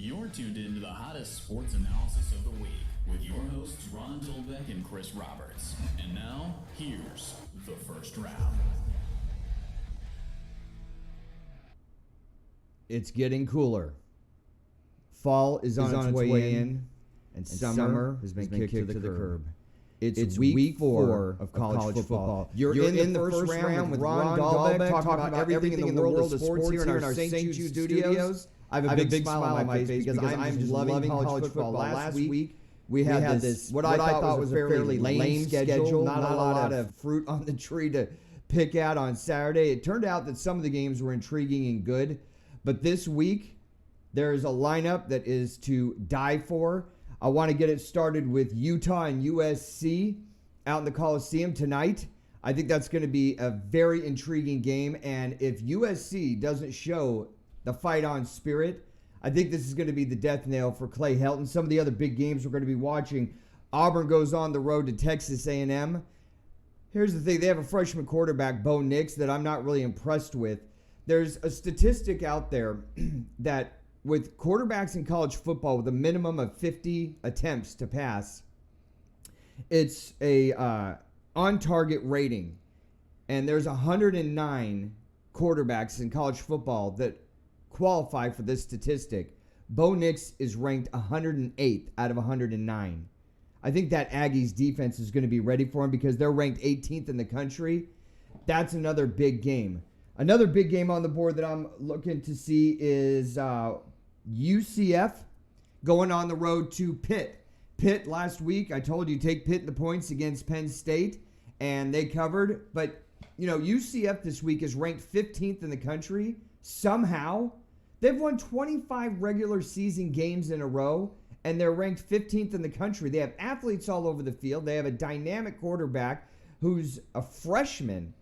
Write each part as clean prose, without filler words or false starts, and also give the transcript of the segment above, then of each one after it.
You're tuned into the hottest sports analysis of the week with your hosts Ron Dolbeck and Chris Roberts. And now, here's the first round. It's getting cooler. Fall is on its way in, and summer has been kicked to the curb. It's week 4 of college football. You're in the first round with Ron Dolbeck talking about everything in the world of sports here in our St. Jude studios. I have a big smile on my face because I'm just loving college football. Last week, we had this, what I thought was a fairly lame schedule, not a lot of fruit on the tree to pick out on Saturday. It turned out that some of the games were intriguing and good, but this week, there's a lineup that is to die for. I want to get it started with Utah and USC out in the Coliseum tonight. I think that's going to be a very intriguing game, and if USC doesn't show the fight-on spirit, I think this is going to be the death nail for Clay Helton. Some of the other big games we're going to be watching. Auburn goes on the road to Texas AnM. Here's the thing. They have a freshman quarterback, Bo Nix, that I'm not really impressed with. There's a statistic out there that with quarterbacks in college football with a minimum of 50 attempts to pass, it's a on-target rating. And there's 109 quarterbacks in college football that qualify for this statistic. Bo Nix is ranked 108th out of 109. I think that Aggies defense is going to be ready for him because they're ranked 18th in the country. That's another big game. Another big game on the board that I'm looking to see is UCF going on the road to Pitt. Pitt last week, I told you take Pitt in the points against Penn State, and they covered. But, you know, UCF this week is ranked 15th in the country. Somehow, they've won 25 regular season games in a row, and they're ranked 15th in the country. They have athletes all over the field. They have a dynamic quarterback who's a freshman,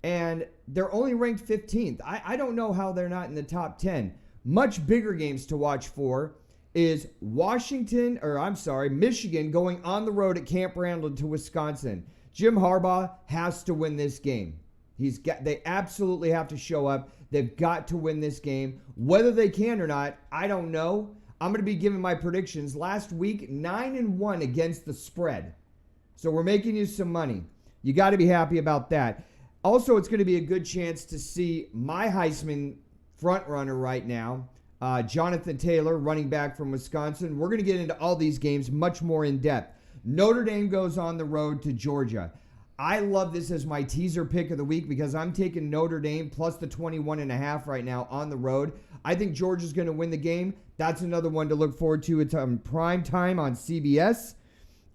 and they're only ranked 15th. I don't know how they're not in the top 10. Much bigger games to watch for is Michigan going on the road at Camp Randall to Wisconsin. Jim Harbaugh has to win this game. They absolutely have to show up. They've got to win this game. Whether they can or not, I don't know. I'm going to be giving my predictions. Last week, 9-1 against the spread. So we're making you some money. You got to be happy about that. Also, it's going to be a good chance to see my Heisman front runner right now, Jonathan Taylor, running back from Wisconsin. We're going to get into all these games much more in depth. Notre Dame goes on the road to Georgia. I love this as my teaser pick of the week because I'm taking Notre Dame plus the 21.5 right now on the road. I think Georgia's going to win the game. That's another one to look forward to. It's on prime time on CBS.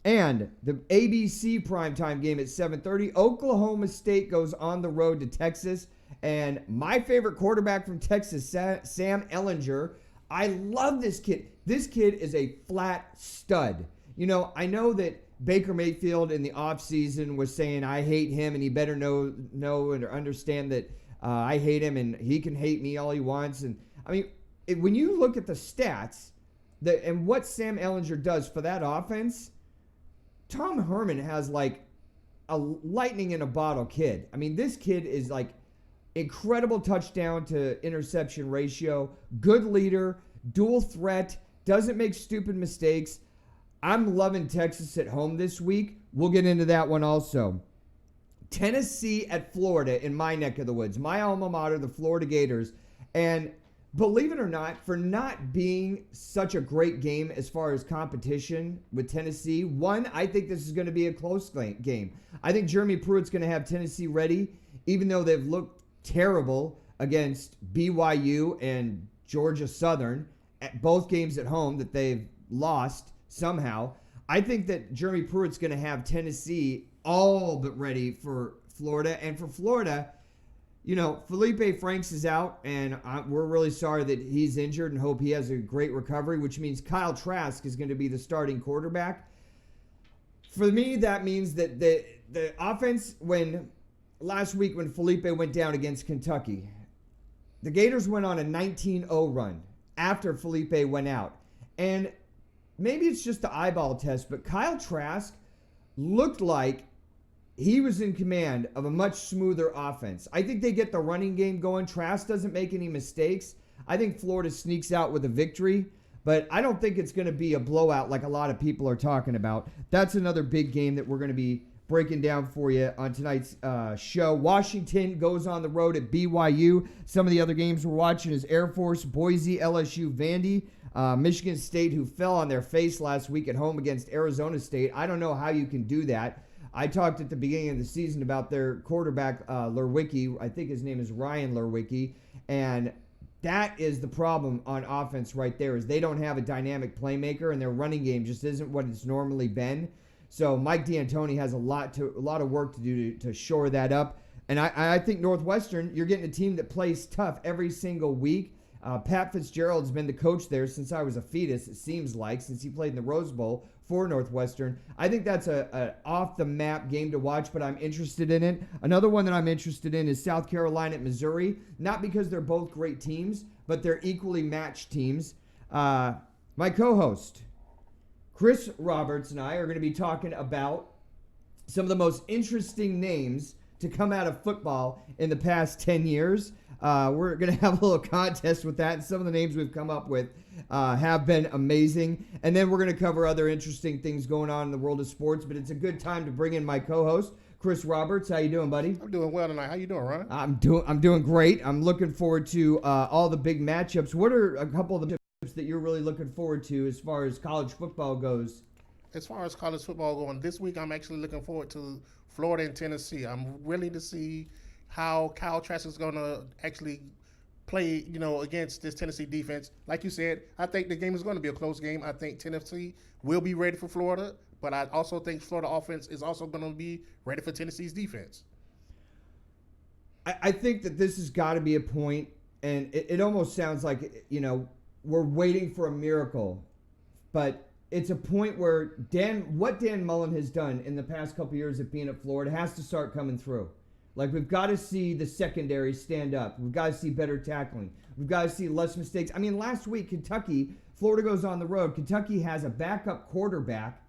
And the ABC primetime game at 7:30, Oklahoma State goes on the road to Texas. And my favorite quarterback from Texas, Sam Ehlinger, I love this kid. This kid is a flat stud. You know, I know that Baker Mayfield in the offseason was saying, I hate him, and he better know and understand that I hate him, and he can hate me all he wants. And I mean, when you look at the stats and what Sam Ehlinger does for that offense, Tom Herman has like a lightning in a bottle kid. I mean, this kid is like incredible touchdown to interception ratio, good leader, dual threat, doesn't make stupid mistakes. I'm loving Texas at home this week. We'll get into that one also. Tennessee at Florida in my neck of the woods. My alma mater, the Florida Gators. And believe it or not, for not being such a great game as far as competition with Tennessee, one, I think this is going to be a close game. I think Jeremy Pruitt's going to have Tennessee ready, even though they've looked terrible against BYU and Georgia Southern at both games at home that they've lost somehow. I think that Jeremy Pruitt's going to have Tennessee all but ready for Florida. And for Florida, you know, Felipe Franks is out, and we're really sorry that he's injured and hope he has a great recovery, which means Kyle Trask is going to be the starting quarterback. For me, that means that the offense, last week when Felipe went down against Kentucky, the Gators went on a 19-0 run after Felipe went out. And maybe it's just the eyeball test, but Kyle Trask looked like he was in command of a much smoother offense. I think they get the running game going. Trask doesn't make any mistakes. I think Florida sneaks out with a victory. But I don't think it's going to be a blowout like a lot of people are talking about. That's another big game that we're going to be breaking down for you on tonight's show. Washington goes on the road at BYU. Some of the other games we're watching is Air Force, Boise, LSU, Vandy, Michigan State, who fell on their face last week at home against Arizona State. I don't know how you can do that. I talked at the beginning of the season about their quarterback, Lerwicki. I think his name is Ryan Lerwicki. And that is the problem on offense right there, is they don't have a dynamic playmaker, and their running game just isn't what it's normally been. So Mike D'Antoni has a lot of work to do to shore that up. And I think Northwestern, you're getting a team that plays tough every single week. Pat Fitzgerald's been the coach there since I was a fetus, it seems like, since he played in the Rose Bowl for Northwestern. I think that's a off-the-map game to watch, but I'm interested in it. Another one that I'm interested in is South Carolina at Missouri, not because they're both great teams, but they're equally matched teams. My co-host, Chris Roberts, and I are going to be talking about some of the most interesting names to come out of football in the past 10 years. We're going to have a little contest with that, and some of the names we've come up with have been amazing. And then we're going to cover other interesting things going on in the world of sports, but it's a good time to bring in my co-host, Chris Roberts. How you doing, buddy? I'm doing well tonight. How you doing, Ron? I'm doing great. I'm looking forward to all the big matchups. What are a couple of the matchups that you're really looking forward to as far as college football goes? As far as college football going, this week I'm actually looking forward to Florida and Tennessee. I'm really to see how Kyle Trask is going to actually play, against this Tennessee defense. Like you said, I think the game is going to be a close game. I think Tennessee will be ready for Florida, but I also think Florida offense is also going to be ready for Tennessee's defense. I think that this has got to be a point, and it almost sounds like, we're waiting for a miracle, but it's a point where what Dan Mullen has done in the past couple years of being at Florida has to start coming through. Like, we've got to see the secondary stand up. We've got to see better tackling. We've got to see less mistakes. I mean, last week, Florida goes on the road. Kentucky has a backup quarterback,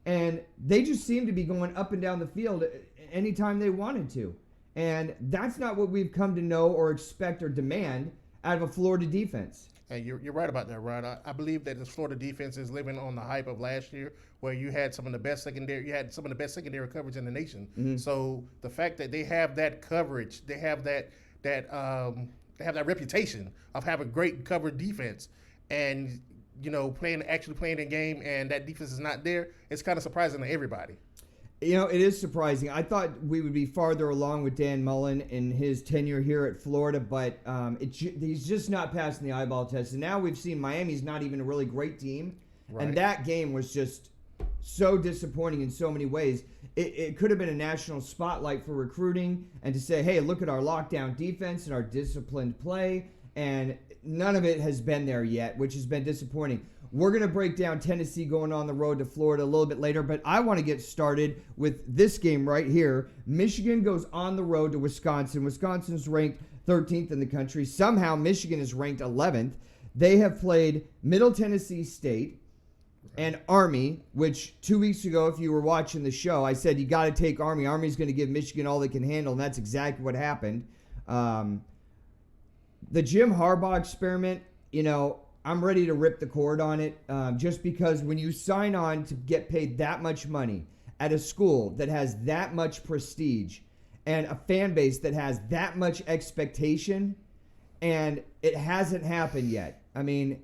and they just seem to be going up and down the field anytime they wanted to. And that's not what we've come to know or expect or demand out of a Florida defense. And you're right about that, Rod. I believe that this Florida defense is living on the hype of last year, where you had some of the best secondary coverage in the nation. Mm-hmm. So the fact that they have that coverage, they have that reputation of having great covered defense, and playing the game, and that defense is not there. It's kind of surprising to everybody. It is surprising. I thought we would be farther along with Dan Mullen in his tenure here at Florida, but he's just not passing the eyeball test. And now we've seen Miami's not even a really great team. Right. And that game was just so disappointing in so many ways. It could have been a national spotlight for recruiting and to say, hey, look at our lockdown defense and our disciplined play. And none of it has been there yet, which has been disappointing. We're going to break down Tennessee going on the road to Florida a little bit later, but I want to get started with this game right here. Michigan goes on the road to Wisconsin. Wisconsin's ranked 13th in the country. Somehow Michigan is ranked 11th. They have played Middle Tennessee State and Army, which 2 weeks ago, if you were watching the show, I said you got to take Army. Army's going to give Michigan all they can handle, and that's exactly what happened. The Jim Harbaugh experiment, I'm ready to rip the cord on it, just because when you sign on to get paid that much money at a school that has that much prestige and a fan base that has that much expectation, and it hasn't happened yet. I mean,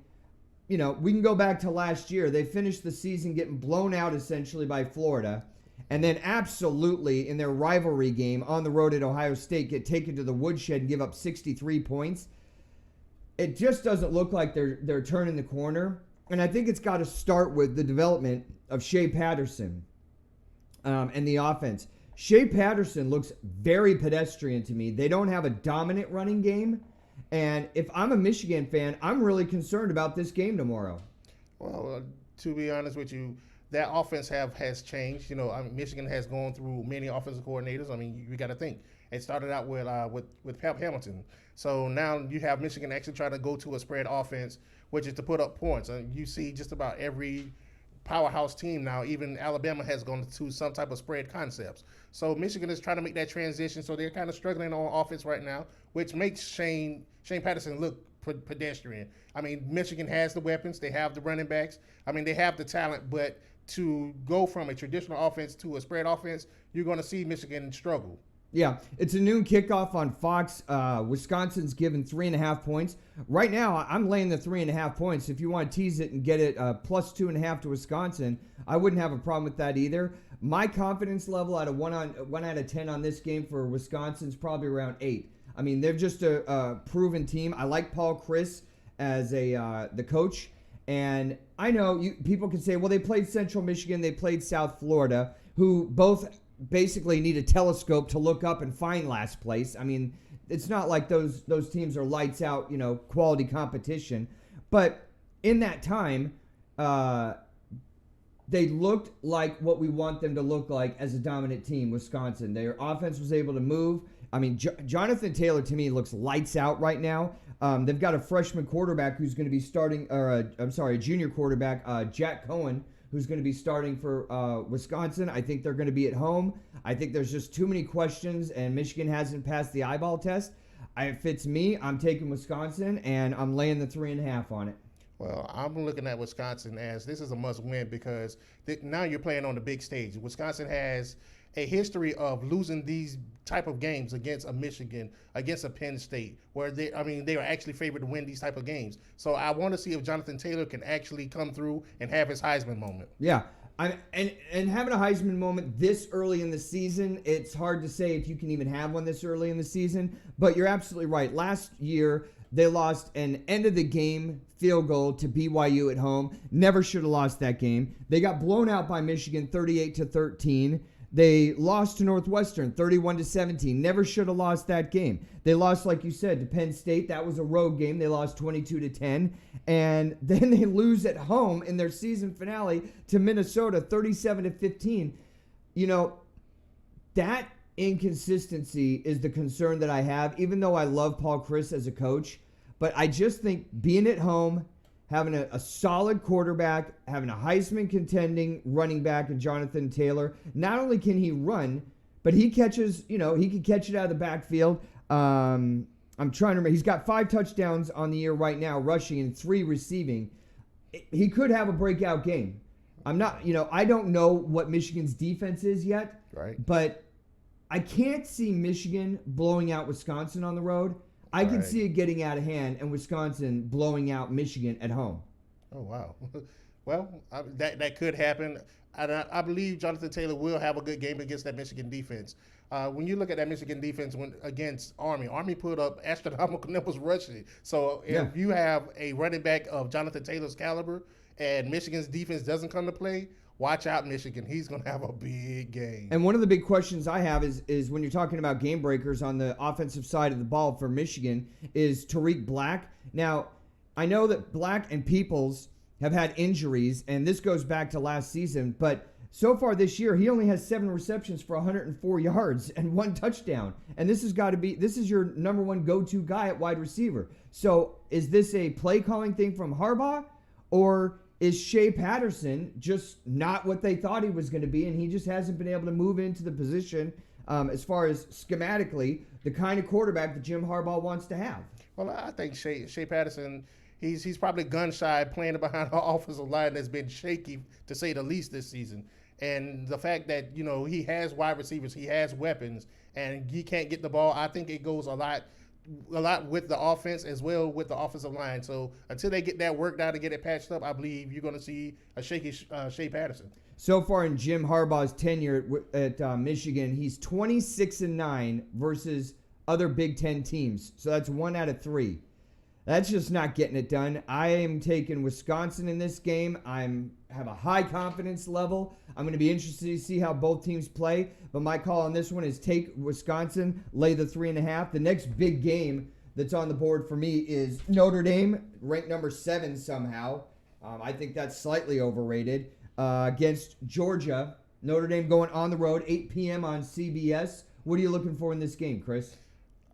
we can go back to last year. They finished the season getting blown out essentially by Florida, and then absolutely in their rivalry game on the road at Ohio State get taken to the woodshed and give up 63 points. It just doesn't look like they're turning the corner. And I think it's got to start with the development of Shea Patterson and the offense. Shea Patterson looks very pedestrian to me. They don't have a dominant running game. And if I'm a Michigan fan, I'm really concerned about this game tomorrow. Well, to be honest with you, that offense has changed. Michigan has gone through many offensive coordinators. I mean, you got to think. It started out with Pep Hamilton. So now you have Michigan actually trying to go to a spread offense, which is to put up points. And you see just about every powerhouse team now, even Alabama has gone to some type of spread concepts. So Michigan is trying to make that transition. So they're kind of struggling on offense right now, which makes Shane Patterson look pedestrian. I mean, Michigan has the weapons. They have the running backs. I mean, they have the talent. But to go from a traditional offense to a spread offense, you're going to see Michigan struggle. Yeah, it's a noon kickoff on Fox. Wisconsin's given 3.5 points. Right now, I'm laying the 3.5 points. If you want to tease it and get it plus 2.5 to Wisconsin, I wouldn't have a problem with that either. My confidence level out of 1 out of 10 on this game for Wisconsin's probably around 8. I mean, they're just a proven team. I like Paul Chris as the coach, and I know people can say, well, they played Central Michigan, they played South Florida, who both basically need a telescope to look up and find last place. I mean, it's not like those teams are lights out, quality competition. But in that time, they looked like what we want them to look like as a dominant team, Wisconsin. Their offense was able to move. I mean, Jonathan Taylor, to me, looks lights out right now. They've got a freshman quarterback who's going to be starting, a junior quarterback, Jack Cohen, who's going to be starting for Wisconsin. I think they're going to be at home. I think there's just too many questions, and Michigan hasn't passed the eyeball test. If it's me, I'm taking Wisconsin, and I'm laying the 3.5 on it. Well, I'm looking at Wisconsin as this is a must-win because now you're playing on the big stage. Wisconsin has a history of losing these type of games against a Michigan, against a Penn State, where they are actually favored to win these type of games. So I want to see if Jonathan Taylor can actually come through and have his Heisman moment. Yeah, and having a Heisman moment this early in the season, it's hard to say if you can even have one this early in the season. But you're absolutely right. Last year, they lost an end-of-the-game field goal to BYU at home. Never should have lost that game. They got blown out by Michigan 38-13. They lost to Northwestern 31-17. Never should have lost that game. They lost, like you said, to Penn State. That was a road game. They lost 22-10. And then they lose at home in their season finale to Minnesota 37-15. That inconsistency is the concern that I have, even though I love Paul Chris as a coach. But I just think being at home, having a solid quarterback, having a Heisman contending running back in Jonathan Taylor, not only can he run, but he catches, he can catch it out of the backfield. I'm trying to remember. He's got 5 touchdowns on the year right now, rushing and 3 receiving. He could have a breakout game. I don't know what Michigan's defense is yet, right? But I can't see Michigan blowing out Wisconsin on the road. I can see it getting out of hand and Wisconsin blowing out Michigan at home. Oh, wow. Well, that could happen. I believe Jonathan Taylor will have a good game against that Michigan defense. When you look at that Michigan defense against Army put up astronomical numbers rushing. So if you have a running back of Jonathan Taylor's caliber and Michigan's defense doesn't come to play, watch out, Michigan. He's going to have a big game. And one of the big questions I have is when you're talking about game breakers on the offensive side of the ball for Michigan is Tariq Black. Now, I know that Black and Peoples have had injuries, and this goes back to last season, but so far this year, he only has 7 receptions for 104 yards and 1 touchdown. And this is your number one go-to guy at wide receiver. So is this a play calling thing from Harbaugh, or is Shea Patterson just not what they thought he was going to be, and he just hasn't been able to move into the position as far as schematically the kind of quarterback that Jim Harbaugh wants to have? Well, I think Shea Patterson, he's probably gun-shy playing behind an offensive line that's been shaky, to say the least, this season. And the fact that, he has wide receivers, he has weapons, and he can't get the ball, I think it goes a lot with the offense as well with the offensive line. So until they get that worked out and get it patched up, I believe you're going to see a shaky Shea Patterson. So far in Jim Harbaugh's tenure at Michigan, he's 26-9 versus other Big Ten teams. So that's 1 out of 3. That's just not getting it done. I am taking Wisconsin in this game. Have a high confidence level. I'm going to be interested to see how both teams play. But my call on this one is take Wisconsin, lay the 3.5. The next big game that's on the board for me is Notre Dame, ranked number 7 somehow. I think that's slightly overrated. Against Georgia, Notre Dame going on the road, 8 p.m. on CBS. What are you looking for in this game, Chris?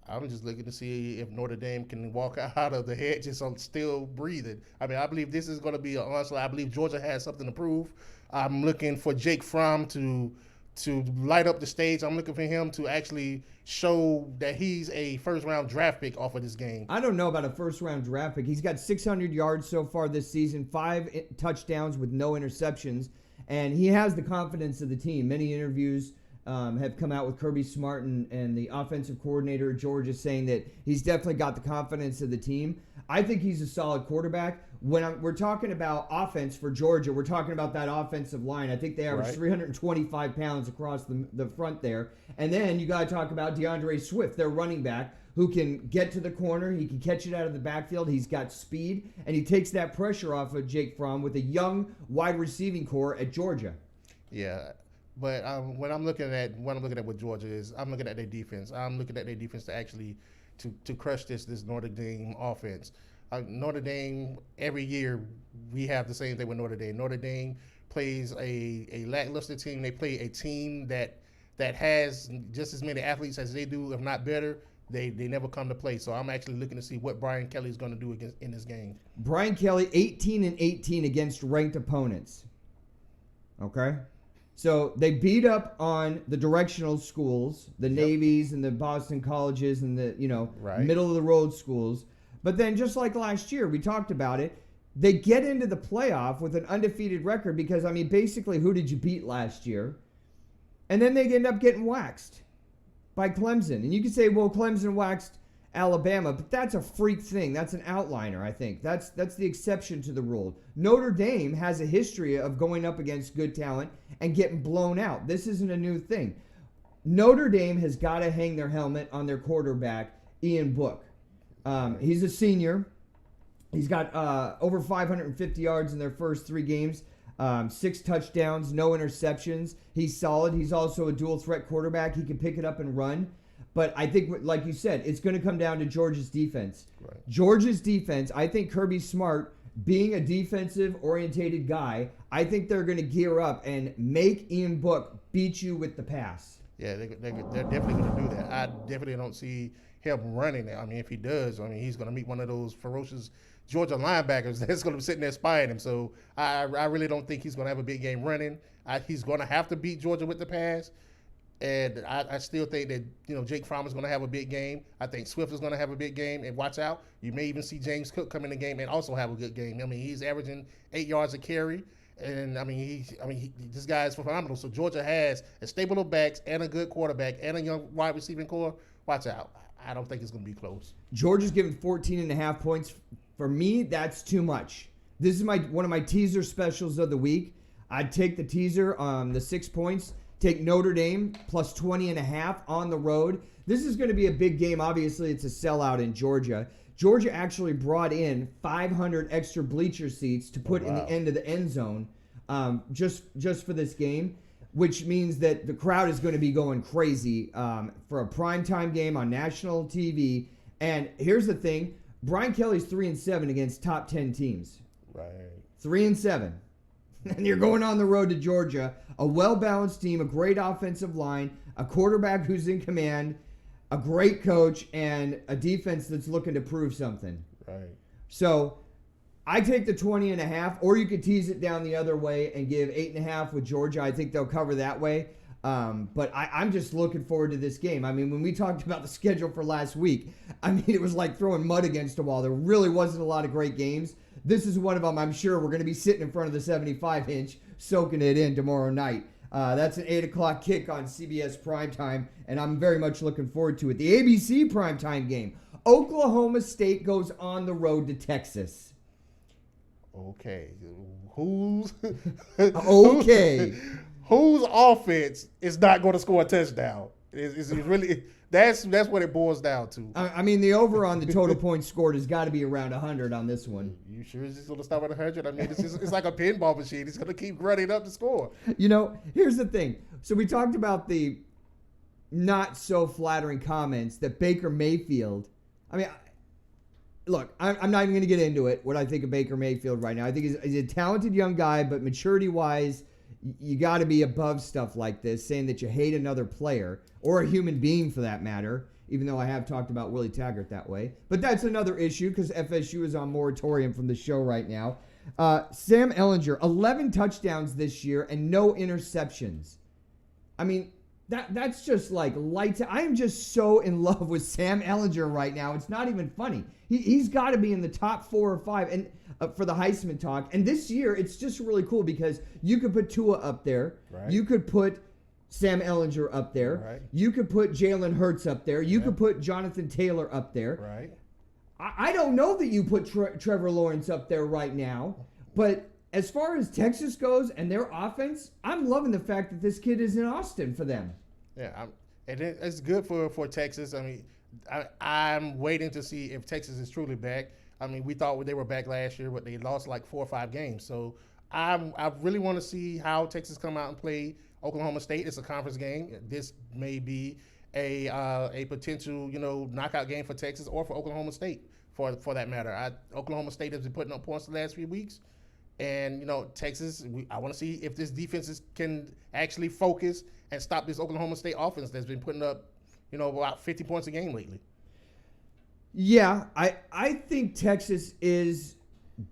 I'm just looking to see if Notre Dame can walk out of the hedges still breathing. I mean, I believe this is going to be an onslaught. I believe Georgia has something to prove. I'm looking for Jake Fromm to to light up the stage. I'm looking for him to actually show that he's a first-round draft pick off of this game. I don't know about a first-round draft pick. He's got 600 yards so far this season, 5 touchdowns with no interceptions, and he has the confidence of the team. Many interviews have come out with Kirby Smart and the offensive coordinator at Georgia saying that he's definitely got the confidence of the team. I think he's a solid quarterback. When we're talking about offense for Georgia, we're talking about that offensive line. I think they average 325 pounds across the front there. And then you got to talk about DeAndre Swift, their running back, who can get to the corner. He can catch it out of the backfield. He's got speed, and he takes that pressure off of Jake Fromm with a young wide receiving core at Georgia. Yeah. But when I'm looking at what Georgia is, I'm looking at their defense. I'm looking at their defense to actually to crush this Notre Dame offense. Notre Dame, every year we have the same thing with Notre Dame. Notre Dame plays a lackluster team. They play a team that has just as many athletes as they do, if not better. They never come to play. So I'm actually looking to see what Brian Kelly is going to do in this game. Brian Kelly, 18-18 against ranked opponents. Okay? So they beat up on the directional schools, the Navies and the Boston colleges and the middle of the road schools. But then just like last year, we talked about it, they get into the playoff with an undefeated record because, I mean, basically, who did you beat last year? And then they end up getting waxed by Clemson. And you can say, well, Clemson waxed Alabama, but that's a freak thing. That's an outliner, I think. That's the exception to the rule. Notre Dame has a history of going up against good talent and getting blown out. This isn't a new thing. Notre Dame has got to hang their helmet on their quarterback, Ian Book. He's a senior. He's got over 550 yards in their first 3 games, 6 touchdowns, no interceptions. He's solid. He's also a dual threat quarterback. He can pick it up and run. But I think, like you said, it's going to come down to Georgia's defense. Right. Georgia's defense, I think Kirby Smart, being a defensive-orientated guy, I think they're going to gear up and make Ian Book beat you with the pass. Yeah, they're definitely going to do that. I definitely don't see him running. I mean, if he does, I mean, he's going to meet one of those ferocious Georgia linebackers that's going to be sitting there spying him. So I really don't think he's going to have a big game running. He's going to have to beat Georgia with the pass. And I still think that, Jake Fromm is going to have a big game. I think Swift is going to have a big game. And watch out, you may even see James Cook come in the game and also have a good game. I mean, he's averaging 8 yards a carry. And, this guy is phenomenal. So Georgia has a stable of backs and a good quarterback and a young wide receiving core. Watch out. I don't think it's going to be close. Georgia's given 14.5 points. For me, that's too much. This is one of my teaser specials of the week. I'd take the teaser on the 6 points. Take Notre Dame plus 20.5 on the road. This is going to be a big game. Obviously, it's a sellout in Georgia. Georgia actually brought in 500 extra bleacher seats to put in the end of the end zone just for this game, which means that the crowd is going to be going crazy for a primetime game on national TV. And here's the thing. Brian Kelly's 3-7 against top 10 teams. Right. 3-7. And you're going on the road to Georgia, a well-balanced team, a great offensive line, a quarterback who's in command, a great coach, and a defense that's looking to prove something. Right. So I take the 20.5, or you could tease it down the other way and give 8.5 with Georgia. I think they'll cover that way. But I'm just looking forward to this game. I mean, when we talked about the schedule for last week, I mean, it was like throwing mud against a wall. There really wasn't a lot of great games. This is one of them. I'm sure we're going to be sitting in front of the 75-inch, soaking it in tomorrow night. That's an 8 o'clock kick on CBS Primetime, and I'm very much looking forward to it. The ABC Primetime game. Oklahoma State goes on the road to Texas. Okay. Who's okay? Whose offense is not going to score a touchdown? Is it really? That's what it boils down to. I mean, the over on the total points scored has got to be around 100 on this one. You sure he's going to stop at 100? I mean, it's like a pinball machine. He's going to keep running up the score. Here's the thing. So we talked about the not so flattering comments that Baker Mayfield. I mean, look, I'm not even going to get into it, what I think of Baker Mayfield right now. I think he's a talented young guy, but maturity-wise, you got to be above stuff like this, saying that you hate another player, or a human being for that matter, even though I have talked about Willie Taggart that way. But that's another issue because FSU is on moratorium from the show right now. Sam Ehlinger, 11 touchdowns this year and no interceptions. I mean, that's just like lights. I am just so in love with Sam Ehlinger right now. It's not even funny. He's got to be in the top 4 or 5 and for the Heisman talk. And this year, it's just really cool because you could put Tua up there. Right. You could put Sam Ehlinger up there. Right. You could put Jalen Hurts up there. You could put Jonathan Taylor up there. Right. I don't know that you put Trevor Lawrence up there right now, but as far as Texas goes and their offense, I'm loving the fact that this kid is in Austin for them. Yeah, and it's good for Texas. I mean, I'm waiting to see if Texas is truly back. I mean, we thought they were back last year, but they lost like 4 or 5 games. So I really want to see how Texas come out and play Oklahoma State. It's a conference game. This may be a potential, knockout game for Texas or for Oklahoma State, for that matter. Oklahoma State has been putting up points the last few weeks, and Texas. I want to see if this defense can actually focus and stop this Oklahoma State offense that's been putting up, about 50 points a game lately. Yeah, I think Texas is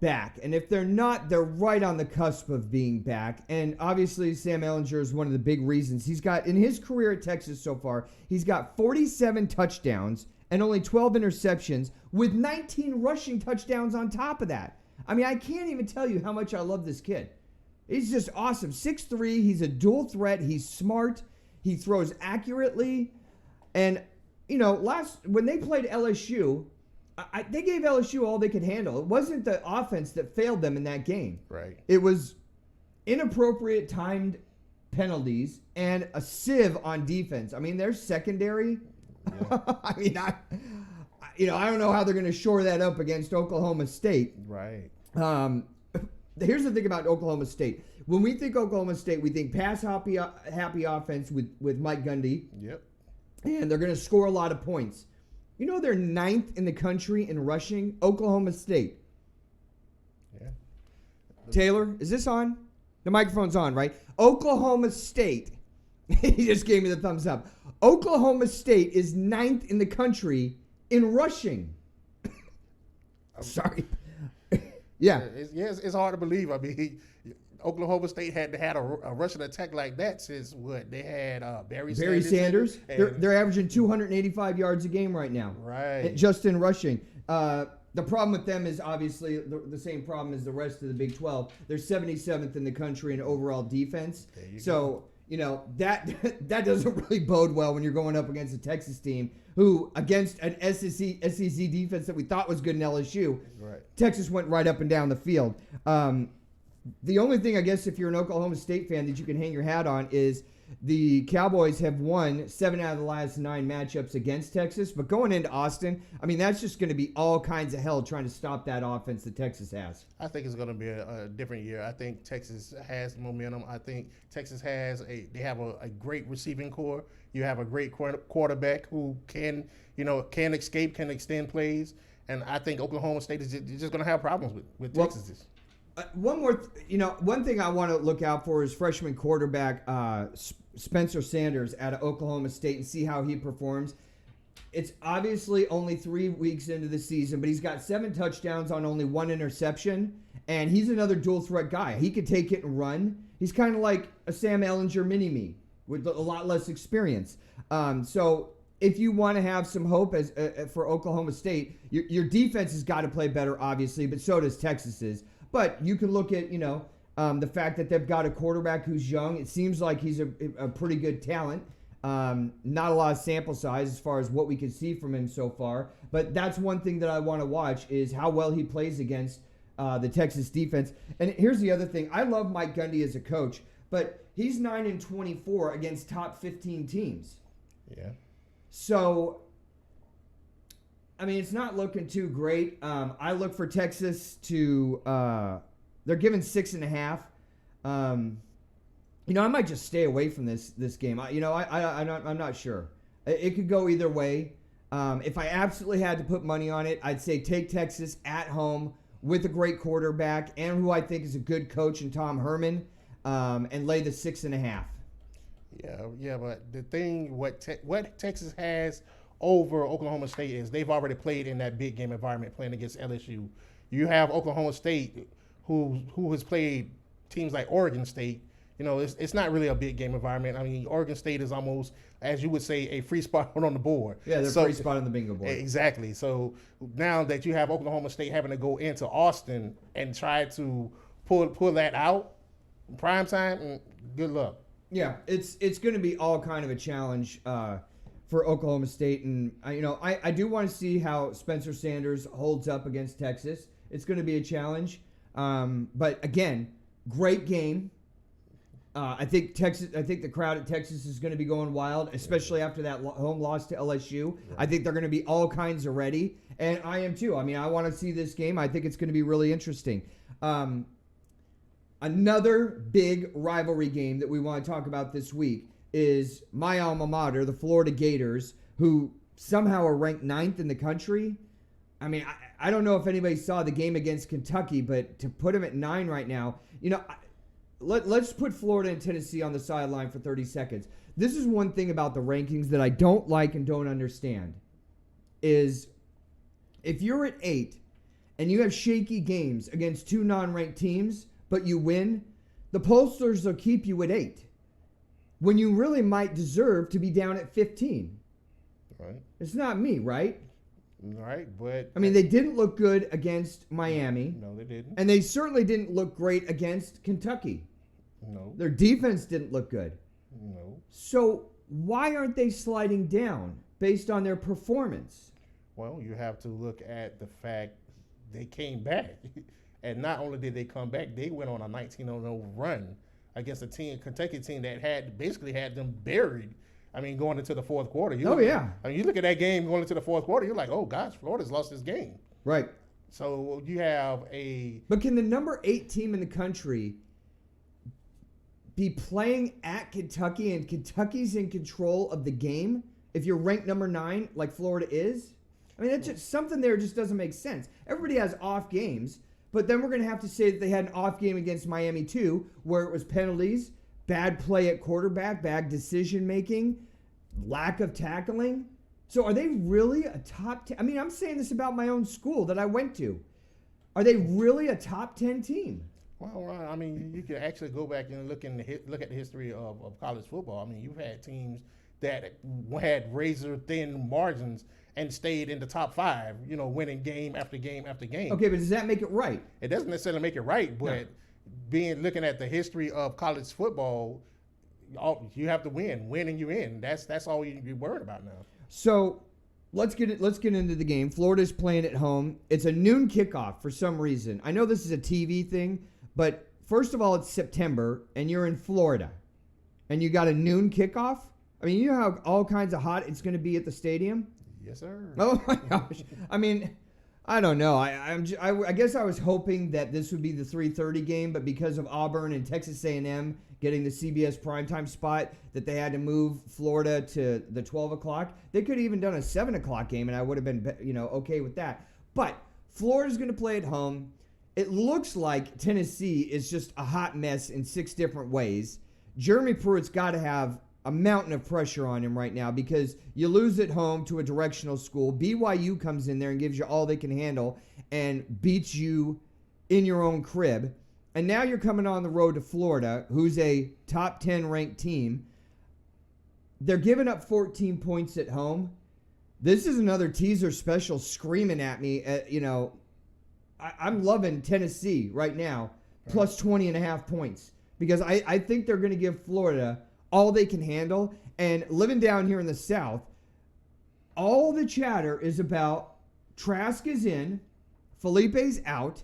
back. And if they're not, they're right on the cusp of being back. And obviously, Sam Ehlinger is one of the big reasons. He's got, in his career at Texas so far, he's got 47 touchdowns and only 12 interceptions with 19 rushing touchdowns on top of that. I mean, I can't even tell you how much I love this kid. He's just awesome. 6'3", he's a dual threat. He's smart. He throws accurately. And, when they played LSU, they gave LSU all they could handle. It wasn't the offense that failed them in that game. Right. It was inappropriate timed penalties and a sieve on defense. I mean, their secondary. Yeah. I mean, I don't know how they're going to shore that up against Oklahoma State. Right. Here's the thing about Oklahoma State. When we think Oklahoma State, we think pass-happy offense with Mike Gundy. Yep. And they're going to score a lot of points. They're 9th in the country in rushing? Oklahoma State. Yeah. Taylor, is this on? The microphone's on, right? Oklahoma State. He just gave me the thumbs up. Oklahoma State is 9th in the country in rushing. Sorry. Yeah. It's hard to believe. I mean, Oklahoma State had a rushing attack like that since what? They had Barry Sanders. They're averaging 285 yards a game right now. Right. Just in rushing. The problem with them is obviously the same problem as the rest of the Big 12. They're 77th in the country in overall defense. So, that doesn't really bode well when you're going up against a Texas team who, against an SEC defense that we thought was good in LSU, right. Texas went right up and down the field. The only thing, I guess, if you're an Oklahoma State fan that you can hang your hat on is the Cowboys have won 7 out of the last 9 matchups against Texas. But going into Austin, I mean, that's just going to be all kinds of hell trying to stop that offense that Texas has. I think it's going to be a different year. I think Texas has momentum. I think Texas they have a great receiving core. You have a great quarterback who can escape, can extend plays. And I think Oklahoma State is just going to have problems with Texas. One thing I want to look out for is freshman quarterback Spencer Sanders out of Oklahoma State and see how he performs. It's obviously only 3 weeks into the season, but he's got 7 touchdowns on only 1 interception, and he's another dual threat guy. He could take it and run. He's kind of like a Sam Ehlinger mini-me with a lot less experience. So if you want to have some hope for Oklahoma State, your defense has got to play better, obviously, but so does Texas's. But you can look at, the fact that they've got a quarterback who's young. It seems like he's a pretty good talent. Not a lot of sample size as far as what we can see from him so far. But that's one thing that I want to watch is how well he plays against the Texas defense. And here's the other thing. I love Mike Gundy as a coach, but he's 9-24 against top 15 teams. Yeah. So, I mean, it's not looking too great. I look for Texas to they're giving 6.5. I might just stay away from this game. I'm not sure. It could go either way. If I absolutely had to put money on it, I'd say take Texas at home with a great quarterback and who I think is a good coach in Tom Herman, and lay the 6.5. Yeah, but the thing, what Texas has over Oklahoma State is they've already played in that big game environment playing against LSU. You have Oklahoma State who has played teams like Oregon State, it's not really a big game environment. I mean, Oregon State is almost, as you would say, a free spot on the board. Yeah, they're free spot on the bingo board. Exactly. So now that you have Oklahoma State having to go into Austin and try to pull that out prime time, good luck. Yeah, it's going to be all kind of a challenge for Oklahoma State, and I do want to see how Spencer Sanders holds up against Texas. It's going to be a challenge, but again, great game. I think the crowd at Texas is going to be going wild, especially after that home loss to LSU. Yeah. I think they're going to be all kinds of ready, and I am too. I mean, I want to see this game. I think it's going to be really interesting. Another big rivalry game that we want to talk about this week is my alma mater, the Florida Gators, who somehow are ranked 9th in the country. I mean, I don't know if anybody saw the game against Kentucky, but to put them at 9 right now, let's put Florida and Tennessee on the sideline for 30 seconds. This is one thing about the rankings that I don't like and don't understand is if you're at 8 and you have shaky games against 2 non-ranked teams, but you win, the pollsters will keep you at 8 when you really might deserve to be down at 15. Right. It's not me, right? Right, but I mean, they didn't look good against Miami. No, they didn't. And they certainly didn't look great against Kentucky. No. Their defense didn't look good. No. So why aren't they sliding down based on their performance? Well, you have to look at the fact they came back. And not only did they come back, they went on a 19-0 run against a Kentucky team that had them buried. I mean, going into the fourth quarter. You look at that game going into the fourth quarter, you're like, oh, gosh, Florida's lost this game. Right. So you have But can the number 8 team in the country be playing at Kentucky and Kentucky's in control of the game if you're ranked number 9 like Florida is? I mean, that's just something there just doesn't make sense. Everybody has off games, but then we're going to have to say that they had an off game against Miami too, where it was penalties, bad play at quarterback, bad decision making, lack of tackling. So are they really a top 10? I mean, I'm saying this about my own school that I went to. Are they really a top 10 team? Well, Ron, I mean, you can actually go back and look at the history of college football. I mean, you've had teams that had razor-thin margins and stayed in the top 5, winning game after game after game. Okay, but does that make it right? It doesn't necessarily make it right, but looking at the history of college football, you have to win and you in. That's all you're worried about now. So let's get into the game. Florida's playing at home. It's a noon kickoff for some reason. I know this is a TV thing, but first of all, it's September and you're in Florida, and you got a noon kickoff. I mean, you know how all kinds of hot it's going to be at the stadium. Yes, sir. Oh my gosh! I mean, I don't know. I guess I was hoping that this would be the 3:30 game, but because of Auburn and Texas A&M getting the CBS primetime spot, that they had to move Florida to the 12 o'clock. They could have even done a 7 o'clock game, and I would have been, okay with that. But Florida's going to play at home. It looks like Tennessee is just a hot mess in 6 different ways. Jeremy Pruitt's got to have a mountain of pressure on him right now because you lose at home to a directional school. BYU comes in there and gives you all they can handle and beats you in your own crib. And now you're coming on the road to Florida, who's a top 10 ranked team. They're giving up 14 points at home. This is another teaser special screaming at me. I'm loving Tennessee right now, plus 20.5 points, because I think they're going to give Florida all they can handle. And living down here in the South, all the chatter is about Trask is in, Felipe's out,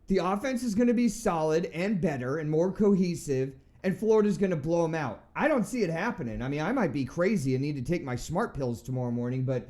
the offense is going to be solid and better and more cohesive, and Florida's going to blow them out. I don't see it happening. I mean, I might be crazy and need to take my smart pills tomorrow morning, but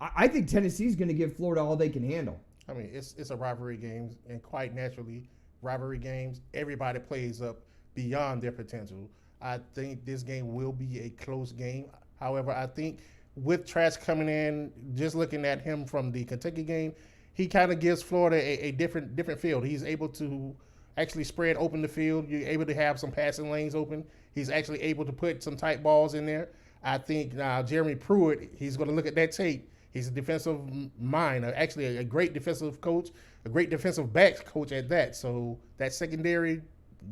I think Tennessee's going to give Florida all they can handle. I mean, it's a rivalry game, and quite naturally, rivalry games, everybody plays up beyond their potential. I think this game will be a close game. However, I think with Trask coming in, just looking at him from the Kentucky game, he kind of gives Florida a different field. He's able to actually spread open the field. You're able to have some passing lanes open. He's actually able to put some tight balls in there. I think Jeremy Pruitt, he's going to look at that tape. He's a defensive mind, actually a great defensive coach, a great defensive backs coach at that. So that secondary,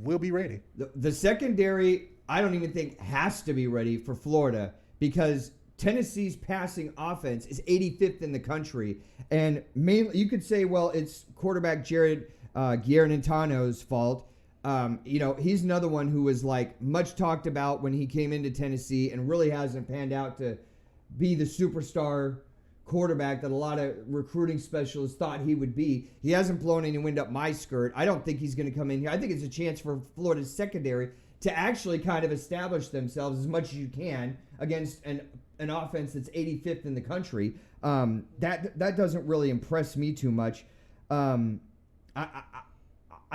will be ready. The secondary, I don't even think has to be ready for Florida because Tennessee's passing offense is 85th in the country. And mainly, you could say, well, it's quarterback Jared Guarantano's fault. He's another one who was like much talked about when he came into Tennessee and really hasn't panned out to be the superstar quarterback that a lot of recruiting specialists thought he would be. He hasn't blown any wind up my skirt. I don't think he's going to come in here. I think it's a chance for Florida's secondary to actually kind of establish themselves as much as you can against an offense that's 85th in the country. That doesn't really impress me too much. I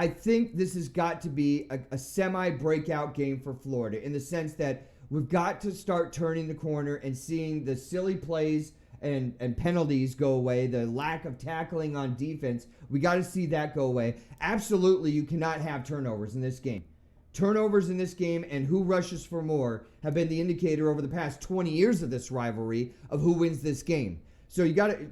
think this has got to be a semi-breakout game for Florida in the sense that we've got to start turning the corner and seeing the silly plays and penalties go away, the lack of tackling on defense. We got to see that go away. Absolutely, you cannot have turnovers in this game. Turnovers in this game and who rushes for more have been the indicator over the past 20 years of this rivalry of who wins this game. So you got to...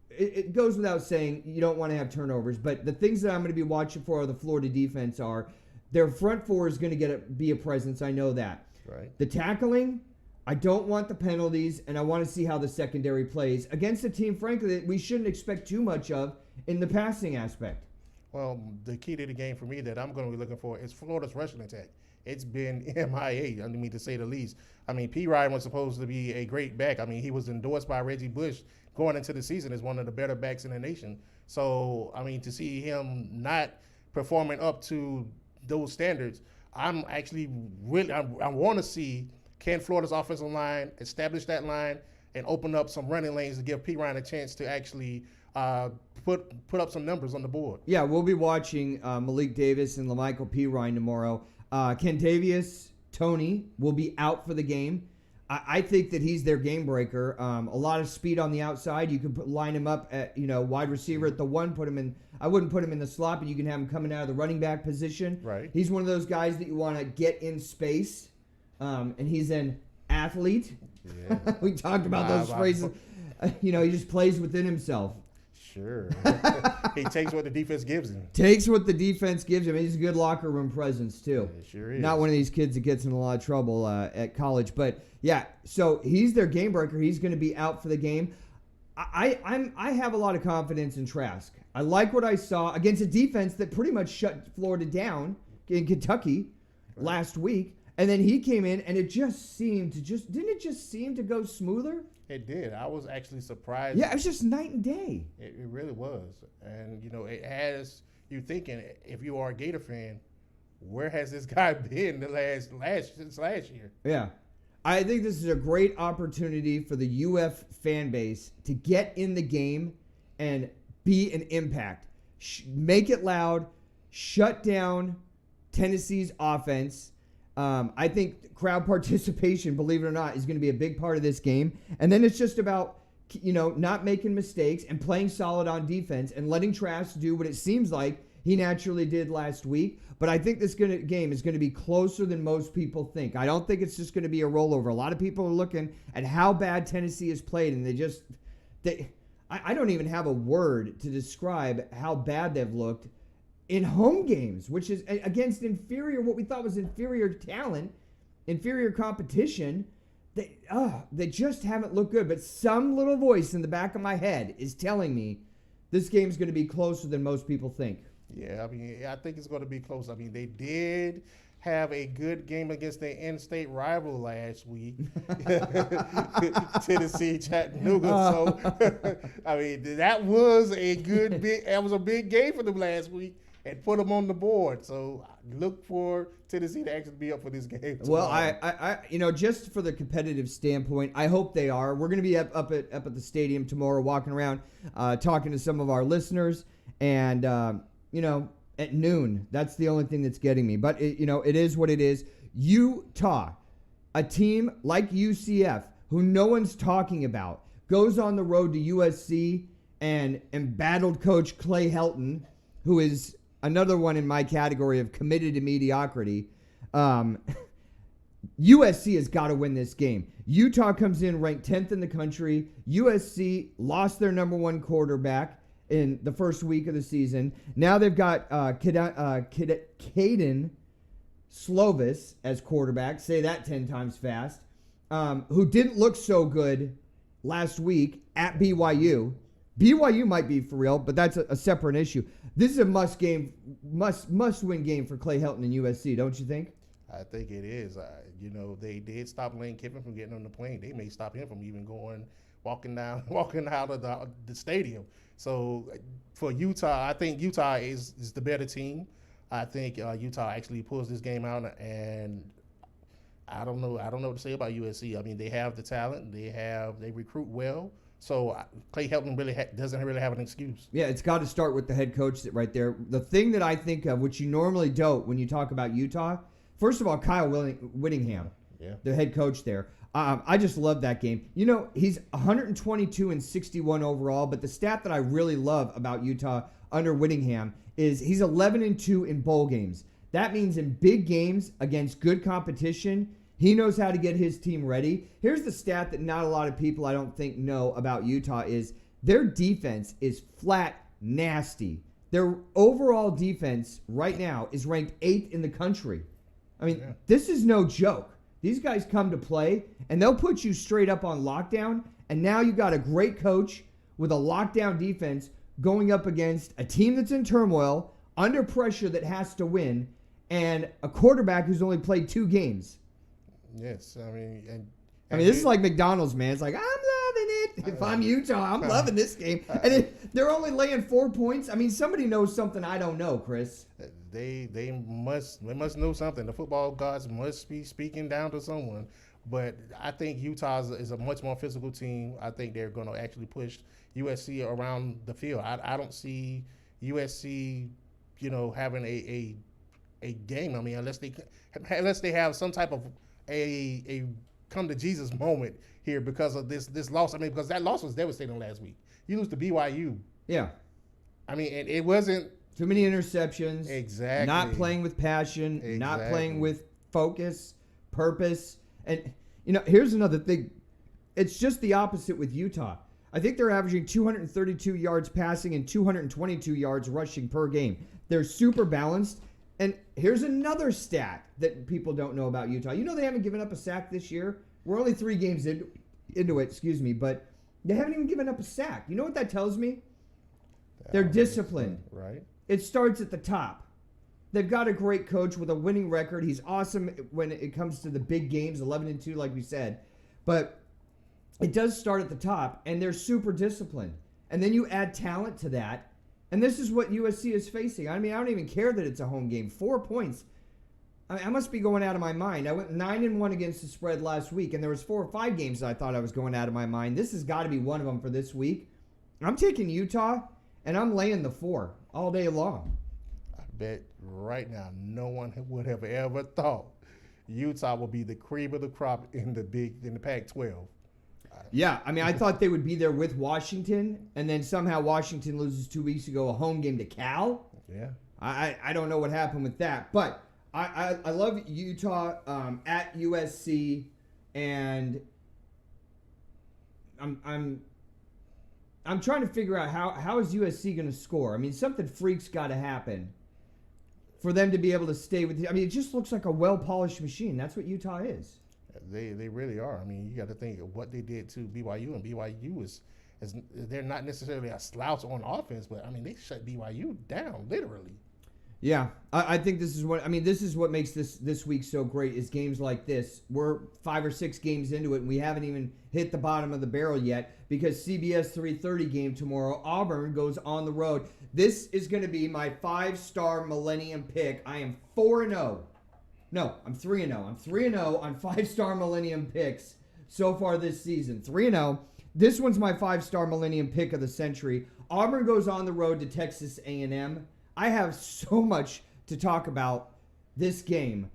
It goes without saying you don't want to have turnovers, but the things that I'm going to be watching for the Florida defense are their front four is going to be a presence. I know that. Right. The tackling, I don't want the penalties, and I want to see how the secondary plays against a team, frankly, that we shouldn't expect too much of in the passing aspect. Well, the key to the game for me that I'm going to be looking for is Florida's rushing attack. It's been MIA, to say the least. P. Ryan was supposed to be a great back. He was endorsed by Reggie Bush going into the season as one of the better backs in the nation. So, to see him not performing up to those standards, I want to see, can Florida's offensive line establish that line and open up some running lanes to give P. Ryan a chance to actually put up some numbers on the board. Yeah, we'll be watching Malik Davis and LaMichael P. Ryan tomorrow. Kentavious Toney will be out for the game. I think that he's their game breaker. A lot of speed on the outside. You can line him up at wide receiver at the one. I wouldn't put him in the slot, but you can have him coming out of the running back position. Right. He's one of those guys that you want to get in space, and he's an athlete. Yeah. We talked about those phrases. He just plays within himself. Sure. He takes what the defense gives him. Takes what the defense gives him. He's a good locker room presence, too. Yeah, sure is. Not one of these kids that gets in a lot of trouble at college. But, yeah, so he's their game breaker. He's going to be out for the game. I have a lot of confidence in Trask. I like what I saw against a defense that pretty much shut Florida down in Kentucky last week. And then he came in, and it just seemed to didn't it just seem to go smoother? It did. I was actually surprised. Yeah, it was just night and day. It really was. And, it has you thinking, if you are a Gator fan, where has this guy been since last year? Yeah. I think this is a great opportunity for the UF fan base to get in the game and be an impact. Make it loud. Shut down Tennessee's offense. I think crowd participation, believe it or not, is going to be a big part of this game. And then it's just about, not making mistakes and playing solid on defense and letting Trask do what it seems like he naturally did last week. But I think this game is going to be closer than most people think. I don't think it's just going to be a rollover. A lot of people are looking at how bad Tennessee has played, and I don't even have a word to describe how bad they've looked in home games, which is against what we thought was inferior talent, inferior competition. They just haven't looked good. But some little voice in the back of my head is telling me this game's going to be closer than most people think. Yeah, I think it's going to be close. They did have a good game against their in-state rival last week, Tennessee, Chattanooga. So, that was a big game for them last week. And put them on the board. So look for Tennessee to actually be up for this game tomorrow. Well, I just for the competitive standpoint, I hope they are. We're going to be up at the stadium tomorrow, walking around, talking to some of our listeners, and at noon. That's the only thing that's getting me. But it is what it is. Utah, a team like UCF, who no one's talking about, goes on the road to USC and embattled Coach Clay Helton, who is another one in my category of committed to mediocrity. USC has got to win this game. Utah comes in ranked 10th in the country. USC lost their number one quarterback in the first week of the season. Now they've got Caden Slovis as quarterback, say that 10 times fast, who didn't look so good last week at BYU. BYU might be for real, but that's a separate issue. This is a must-win game for Clay Helton and USC, don't you think? I think it is. They did stop Lane Kiffin from getting on the plane. They may stop him from even walking out of the stadium. So for Utah, I think Utah is the better team. I think Utah actually pulls this game out, and I don't know what to say about USC. I mean, they have the talent. They recruit well. So Clay Helton doesn't really have an excuse. Yeah, it's got to start with the head coach right there. The thing that I think of, which you normally don't when you talk about Utah, first of all, Kyle Whittingham, the head coach there. I just love that game. He's 122 and 61 overall, but the stat that I really love about Utah under Whittingham is he's 11-2 in bowl games. That means in big games against good competition, he knows how to get his team ready. Here's the stat that not a lot of people, I don't think, know about Utah is their defense is flat nasty. Their overall defense right now is ranked 8th in the country. I mean, This is no joke. These guys come to play, and they'll put you straight up on lockdown, and now you got a great coach with a lockdown defense going up against a team that's in turmoil, under pressure that has to win, and a quarterback who's only played 2 games. Yes, this is like McDonald's, man. It's like, I'm loving it. If I'm Utah, I'm loving this game. And they're only laying 4 points. I mean, somebody knows something I don't know, Chris. They must know something. The football gods must be speaking down to someone. But I think Utah is a much more physical team. I think they're going to actually push USC around the field. I don't see USC, having a game. I mean, unless they have some type of a come to Jesus moment here because of this loss. I mean, because that loss was devastating last week. You lose to BYU. Yeah. I mean, and it wasn't too many interceptions. Exactly. Not playing with passion. Exactly. Not playing with focus, purpose. And here's another thing. It's just the opposite with Utah. I think they're averaging 232 yards passing and 222 yards rushing per game. They're super balanced. And here's another stat that people don't know about Utah. They haven't given up a sack this year. We're only 3 games into it, but they haven't even given up a sack. You know what that tells me? They're disciplined. Right. It starts at the top. They've got a great coach with a winning record. He's awesome when it comes to the big games, 11-2, like we said. But it does start at the top, and they're super disciplined. And then you add talent to that. And this is what USC is facing. I mean, I don't even care that it's a home game. 4 points. I must be going out of my mind. I went 9-1 against the spread last week, and there was 4 or 5 games that I thought I was going out of my mind. This has got to be one of them for this week. I'm taking Utah, and I'm laying the 4 all day long. I bet right now no one would have ever thought Utah will be the cream of the crop in the Pac-12. Yeah, I mean, I thought they would be there with Washington, and then somehow Washington loses 2 weeks ago, a home game to Cal. Yeah. I don't know what happened with that, but I love Utah at USC, and I'm trying to figure out how is USC going to score. I mean, something freak's got to happen for them to be able to stay with. I mean, it just looks like a well-polished machine. That's what Utah is. They really are. I mean, you got to think of what they did to BYU, and BYU is they're not necessarily a slouch on offense, but I mean they shut BYU down literally. Yeah, I think this is what makes this week so great is games like this. We're 5 or 6 games into it, and we haven't even hit the bottom of the barrel yet because CBS 3:30 game tomorrow, Auburn goes on the road. This is going to be my 5-star Millennium pick. I am 4-0. No, I'm 3-0. I'm 3-0 on 5-star Millennium picks so far this season. 3-0. This one's my 5-star Millennium pick of the century. Auburn goes on the road to Texas AnM. I have so much to talk about this game.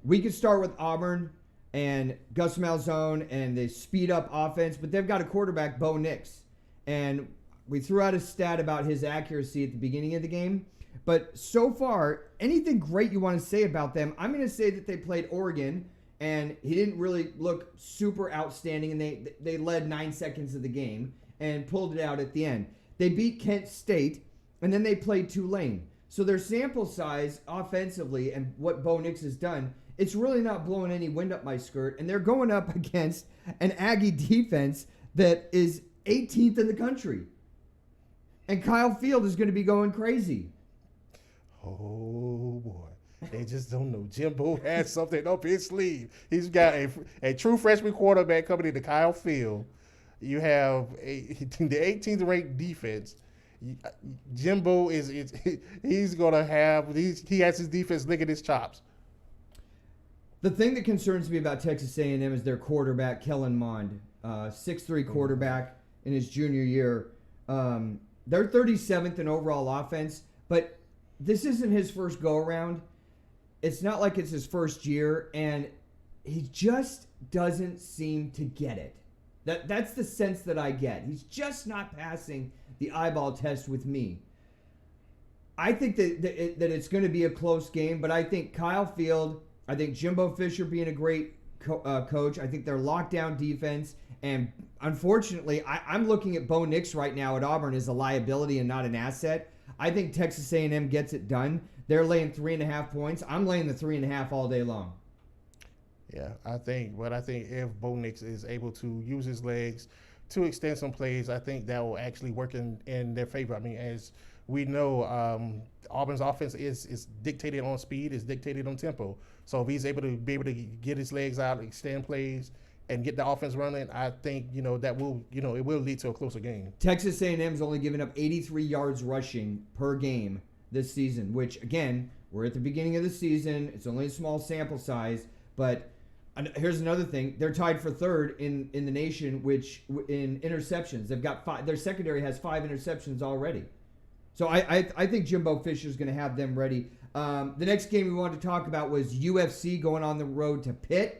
We could start with Auburn and Gus Malzahn and the speed-up offense, but they've got a quarterback, Bo Nix. And we threw out a stat about his accuracy at the beginning of the game. But so far, anything great you want to say about them, I'm going to say that they played Oregon, and he didn't really look super outstanding, and they led 9 seconds of the game and pulled it out at the end. They beat Kent State, and then they played Tulane. So their sample size offensively and what Bo Nix has done, it's really not blowing any wind up my skirt. And they're going up against an Aggie defense that is 18th in the country. And Kyle Field is going to be going crazy. Oh, boy. They just don't know. Jimbo has something up his sleeve. He's got a true freshman quarterback coming into Kyle Field. You have the 18th ranked defense. Jimbo he's going to have, he has his defense licking his chops. The thing that concerns me about Texas A&M is their quarterback, Kellen Mond, 6'3" quarterback in his junior year. They're 37th in overall offense, but this isn't his first go-around. It's not like it's his first year, and he just doesn't seem to get it. That's the sense that I get. He's just not passing the eyeball test with me. I think that it's going to be a close game, but I think Kyle Field, I think Jimbo Fisher being a great coach, I think their lockdown defense, and unfortunately, I'm looking at Bo Nix right now at Auburn as a liability and not an asset. I think Texas A&M gets it done. They're laying 3.5 points. I'm laying the 3.5 all day long. Yeah, I think if Bo Nix is able to use his legs to extend some plays, I think that will actually work in their favor. I mean, as we know, Auburn's offense is dictated on speed, is dictated on tempo. So if he's able to get his legs out, extend plays, and get the offense running, I think that will it will lead to a closer game. Texas A&M's only given up 83 yards rushing per game this season, which again, we're at the beginning of the season. It's only a small sample size, but here's another thing: they're tied for third in the nation, which in interceptions. They've got 5. Their secondary has 5 interceptions already. So I think Jimbo Fisher is going to have them ready. The next game we wanted to talk about was UFC going on the road to Pitt.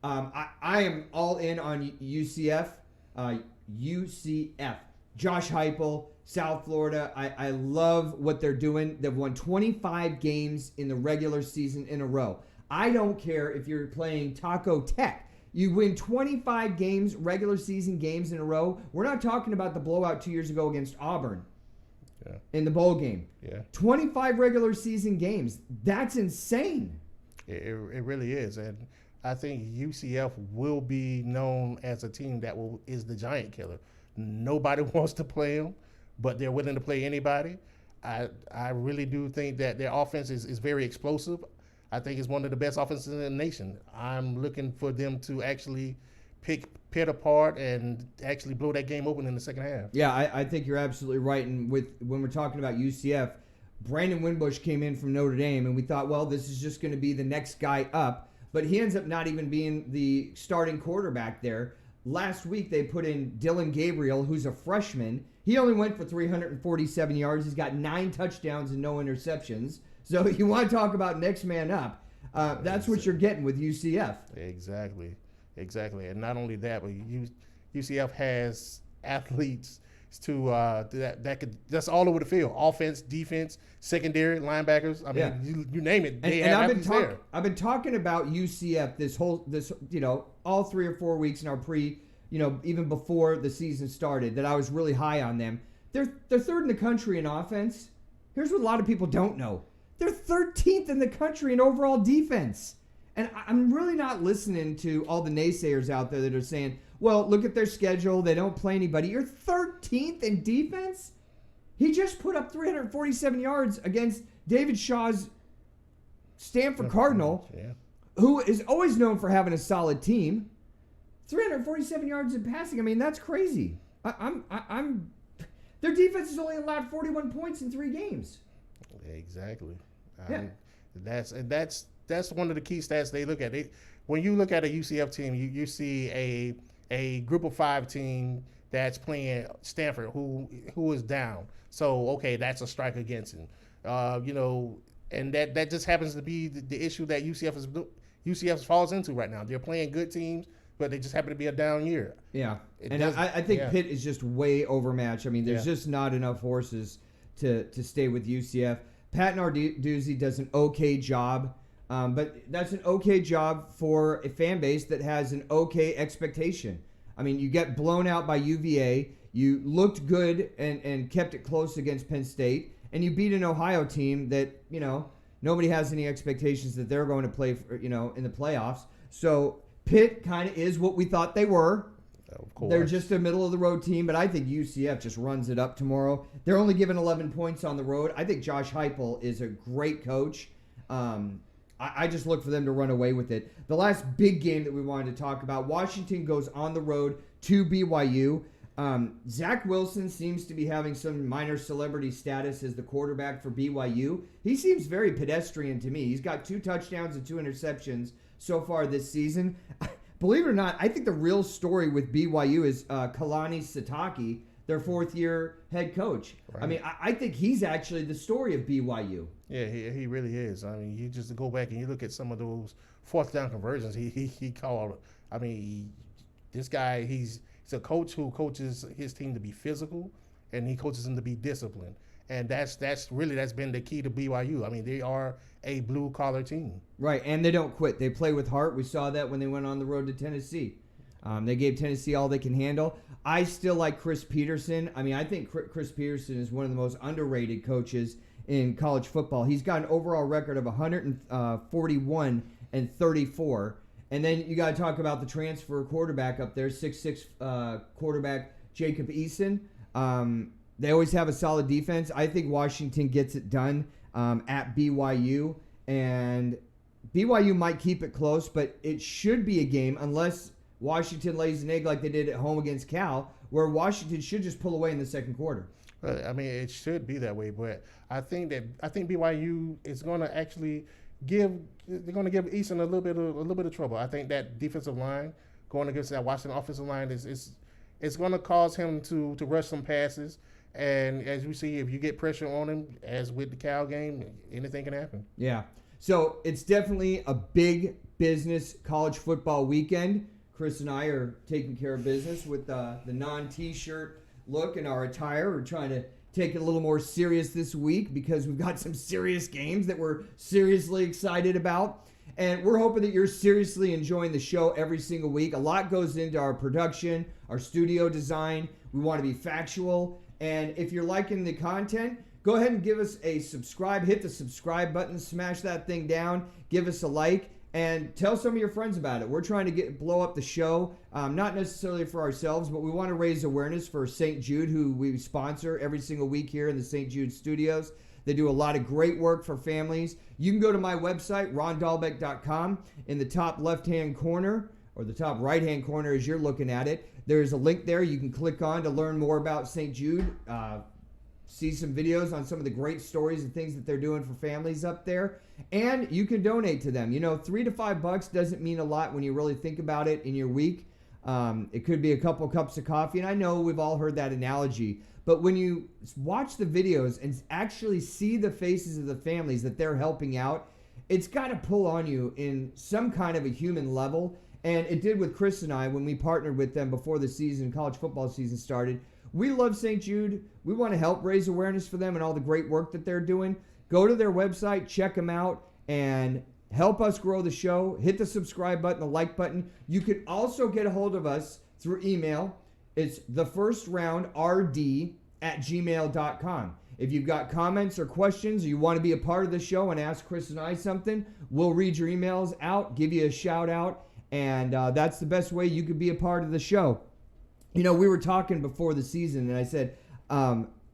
I am all in on UCF. UCF. Josh Heupel, South Florida. I love what they're doing. They've won 25 games in the regular season in a row. I don't care if you're playing Taco Tech. You win 25 games, regular season games in a row. We're not talking about the blowout 2 years ago against Auburn in the bowl game. Yeah. 25 regular season games. That's insane. It really is. And I think UCF will be known as a team that is the giant killer. Nobody wants to play them, but they're willing to play anybody. I really do think that their offense is very explosive. I think it's one of the best offenses in the nation. I'm looking for them to actually pick Pitt apart and actually blow that game open in the second half. Yeah, I think you're absolutely right. And when we're talking about UCF, Brandon Wimbush came in from Notre Dame, and we thought, well, this is just going to be the next guy up. But he ends up not even being the starting quarterback there. Last week, they put in Dylan Gabriel, who's a freshman. He only went for 347 yards. He's got 9 touchdowns and no interceptions. So you want to talk about next man up. That's what you're getting with UCF. Exactly. And not only that, but UCF has athletes that's all over the field. Offense, defense, secondary, linebackers. I mean, you name it. They have athletes there. I've been talking about UCF this all 3 or 4 weeks in our even before the season started, that I was really high on them. They're third in the country in offense. Here's what a lot of people don't know. They're 13th in the country in overall defense. And I'm really not listening to all the naysayers out there that are saying, well, look at their schedule. They don't play anybody. You're 13th in defense? He just put up 347 yards against David Shaw's Stanford Cardinal, who is always known for having a solid team. 347 yards in passing. I mean, that's crazy. Their defense has only allowed 41 points in 3 games. Exactly. That's one of the key stats they look at. When you look at a UCF team, you see a group of 5 team that's playing Stanford who is down. So okay, that's a strike against him. And that just happens to be the issue that UCF falls into right now. They're playing good teams, but they just happen to be a down year. Yeah, I think Pitt is just way overmatched. I mean, there's just not enough horses to stay with UCF. Pat Narduzzi does an okay job, but that's an okay job for a fan base that has an okay expectation. I mean, you get blown out by UVA. You looked good and kept it close against Penn State, and you beat an Ohio team that, nobody has any expectations that they're going to play, in the playoffs. So Pitt kind of is what we thought they were. Of course. They're just a middle-of-the-road team, but I think UCF just runs it up tomorrow. They're only given 11 points on the road. I think Josh Heupel is a great coach. I just look for them to run away with it. The last big game that we wanted to talk about, Washington goes on the road to BYU. Zach Wilson seems to be having some minor celebrity status as the quarterback for BYU. He seems very pedestrian to me. He's got 2 touchdowns and 2 interceptions so far this season. Believe it or not, I think the real story with BYU is Kalani Sitake, their 4th-year head coach. Right. I mean, I think he's actually the story of BYU. Yeah, he really is. I mean, you just go back and you look at some of those 4th down conversions he called. I mean, this guy, he's a coach who coaches his team to be physical, and he coaches them to be disciplined. And that's been the key to BYU. I mean, they are a blue-collar team. Right, and they don't quit. They play with heart. We saw that when they went on the road to Tennessee. They gave Tennessee all they can handle. I still like Chris Peterson. I mean, I think Chris Peterson is one of the most underrated coaches in college football. He's got an overall record of 141 and 34. And then you got to talk about the transfer quarterback up there, 6'6" quarterback Jacob Eason. They always have a solid defense. I think Washington gets it done at BYU. And BYU might keep it close, but it should be a game unless Washington lays an egg like they did at home against Cal, where Washington should just pull away in the second quarter. I mean, it should be that way, but I think BYU is going to actually give Easton a little bit of trouble. I think that defensive line going against that Washington offensive line is going to cause him to rush some passes. And as we see, if you get pressure on him, as with the Cal game, anything can happen. Yeah. So it's definitely a big business college football weekend. Chris and I are taking care of business with the non-T-shirt look in our attire. We're trying to take it a little more serious this week because we've got some serious games that we're seriously excited about. And we're hoping that you're seriously enjoying the show every single week. A lot goes into our production, our studio design. We want to be factual. And if you're liking the content, go ahead and give us a subscribe. Hit the subscribe button, smash that thing down, give us a like, and tell some of your friends about it. We're trying to blow up the show, not necessarily for ourselves, but we want to raise awareness for St. Jude, who we sponsor every single week here in the St. Jude studios. They do a lot of great work for families. You can go to my website, rondalbeck.com. In the top left-hand corner, or the top right-hand corner as you're looking at it, there's a link there you can click on to learn more about St. Jude, see some videos on some of the great stories and things that they're doing for families up there. And you can donate to them. $3 to $5 doesn't mean a lot when you really think about it in your week. It could be a couple cups of coffee. And I know we've all heard that analogy. But when you watch the videos and actually see the faces of the families that they're helping out, it's got to pull on you in some kind of a human level. And it did with Chris and I when we partnered with them before the season, college football season started. We love St. Jude. We want to help raise awareness for them and all the great work that they're doing. Go to their website, check them out, and help us grow the show. Hit the subscribe button, the like button. You can also get a hold of us through email. It's thefirstraundrd@gmail.com. If you've got comments or questions, or you want to be a part of the show and ask Chris and I something, we'll read your emails out, give you a shout out, and that's the best way you could be a part of the show. We were talking before the season, and I said,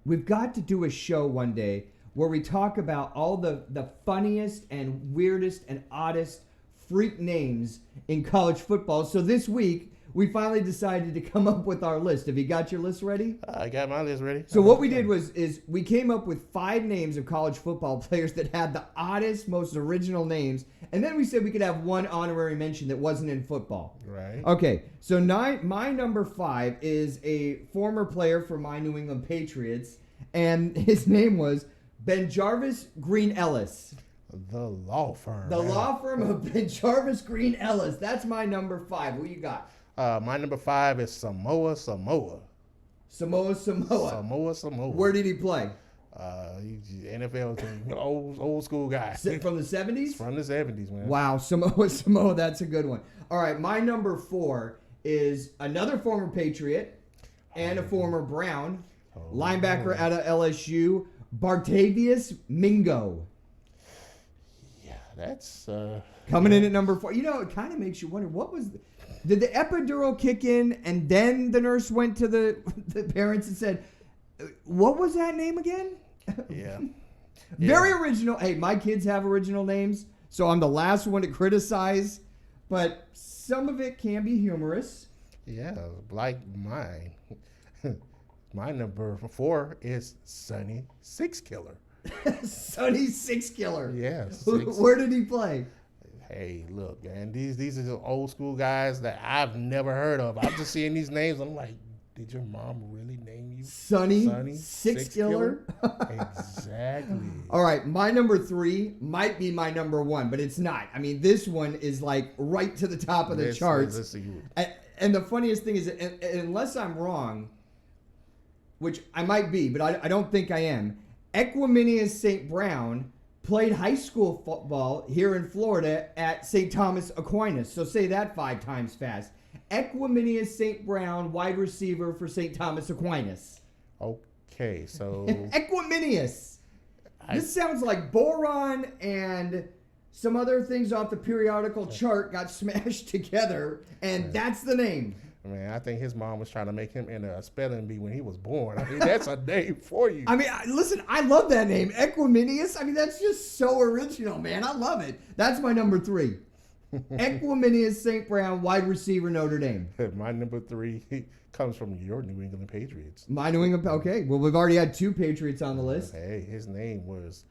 we've got to do a show one day where we talk about all the funniest and weirdest and oddest freak names in college football. So this week, we finally decided to come up with our list. Have you got your list ready? I got my list ready. So what we did is we came up with 5 names of college football players that had the oddest, most original names. And then we said we could have one honorary mention that wasn't in football. Right. Okay, so my number 5 is a former player for my New England Patriots, and his name was Benjarvis Green Ellis. The law firm. The law firm of Benjarvis Green Ellis. That's my number 5. What you got? My number 5 is Samoa. Samoa. Where did he play? NFL team. Old school guy. From the 70s? From the 70s, man. Wow, Samoa, that's a good one. All right, my number 4 is another former Patriot and a former Brown, linebacker out of LSU, Bartavius Mingo. Yeah, that's Coming in at number 4. You know, it kind of makes you wonder, did the epidural kick in and then the nurse went to the parents and said, what was that name again? Yeah. Very original. Hey, my kids have original names, so I'm the last one to criticize, but some of it can be humorous. Yeah, like mine. My number 4 is Sonny Six Killer. Sonny Six Killer. Yeah. Where did he play? Hey, look, man, these are the old school guys that I've never heard of. I'm just seeing these names. I'm like, did your mom really name you Sonny Six Killer? Exactly. All right, my number 3 might be my number 1, but it's not. I mean, this one is like right to the top of the charts. Let's see. And the funniest thing is, unless I'm wrong, which I might be, but I don't think I am, Equiminius St. Brown played high school football here in Florida at St. Thomas Aquinas. So say that 5 times fast. Equiminius St. Brown, wide receiver for St. Thomas Aquinas. Okay, so Equiminius. This sounds like boron and some other things off the periodical chart got smashed together, and that's the name. Man, I think his mom was trying to make him enter a spelling bee when he was born. I mean, that's a name for you. I mean, listen, I love that name, Equiminius. I mean, that's just so original, man. I love it. That's my number 3. Equiminius St. Brown, wide receiver, Notre Dame. My number 3 comes from your New England Patriots. My New England, okay. Well, we've already had 2 Patriots on the list. Hey, his name was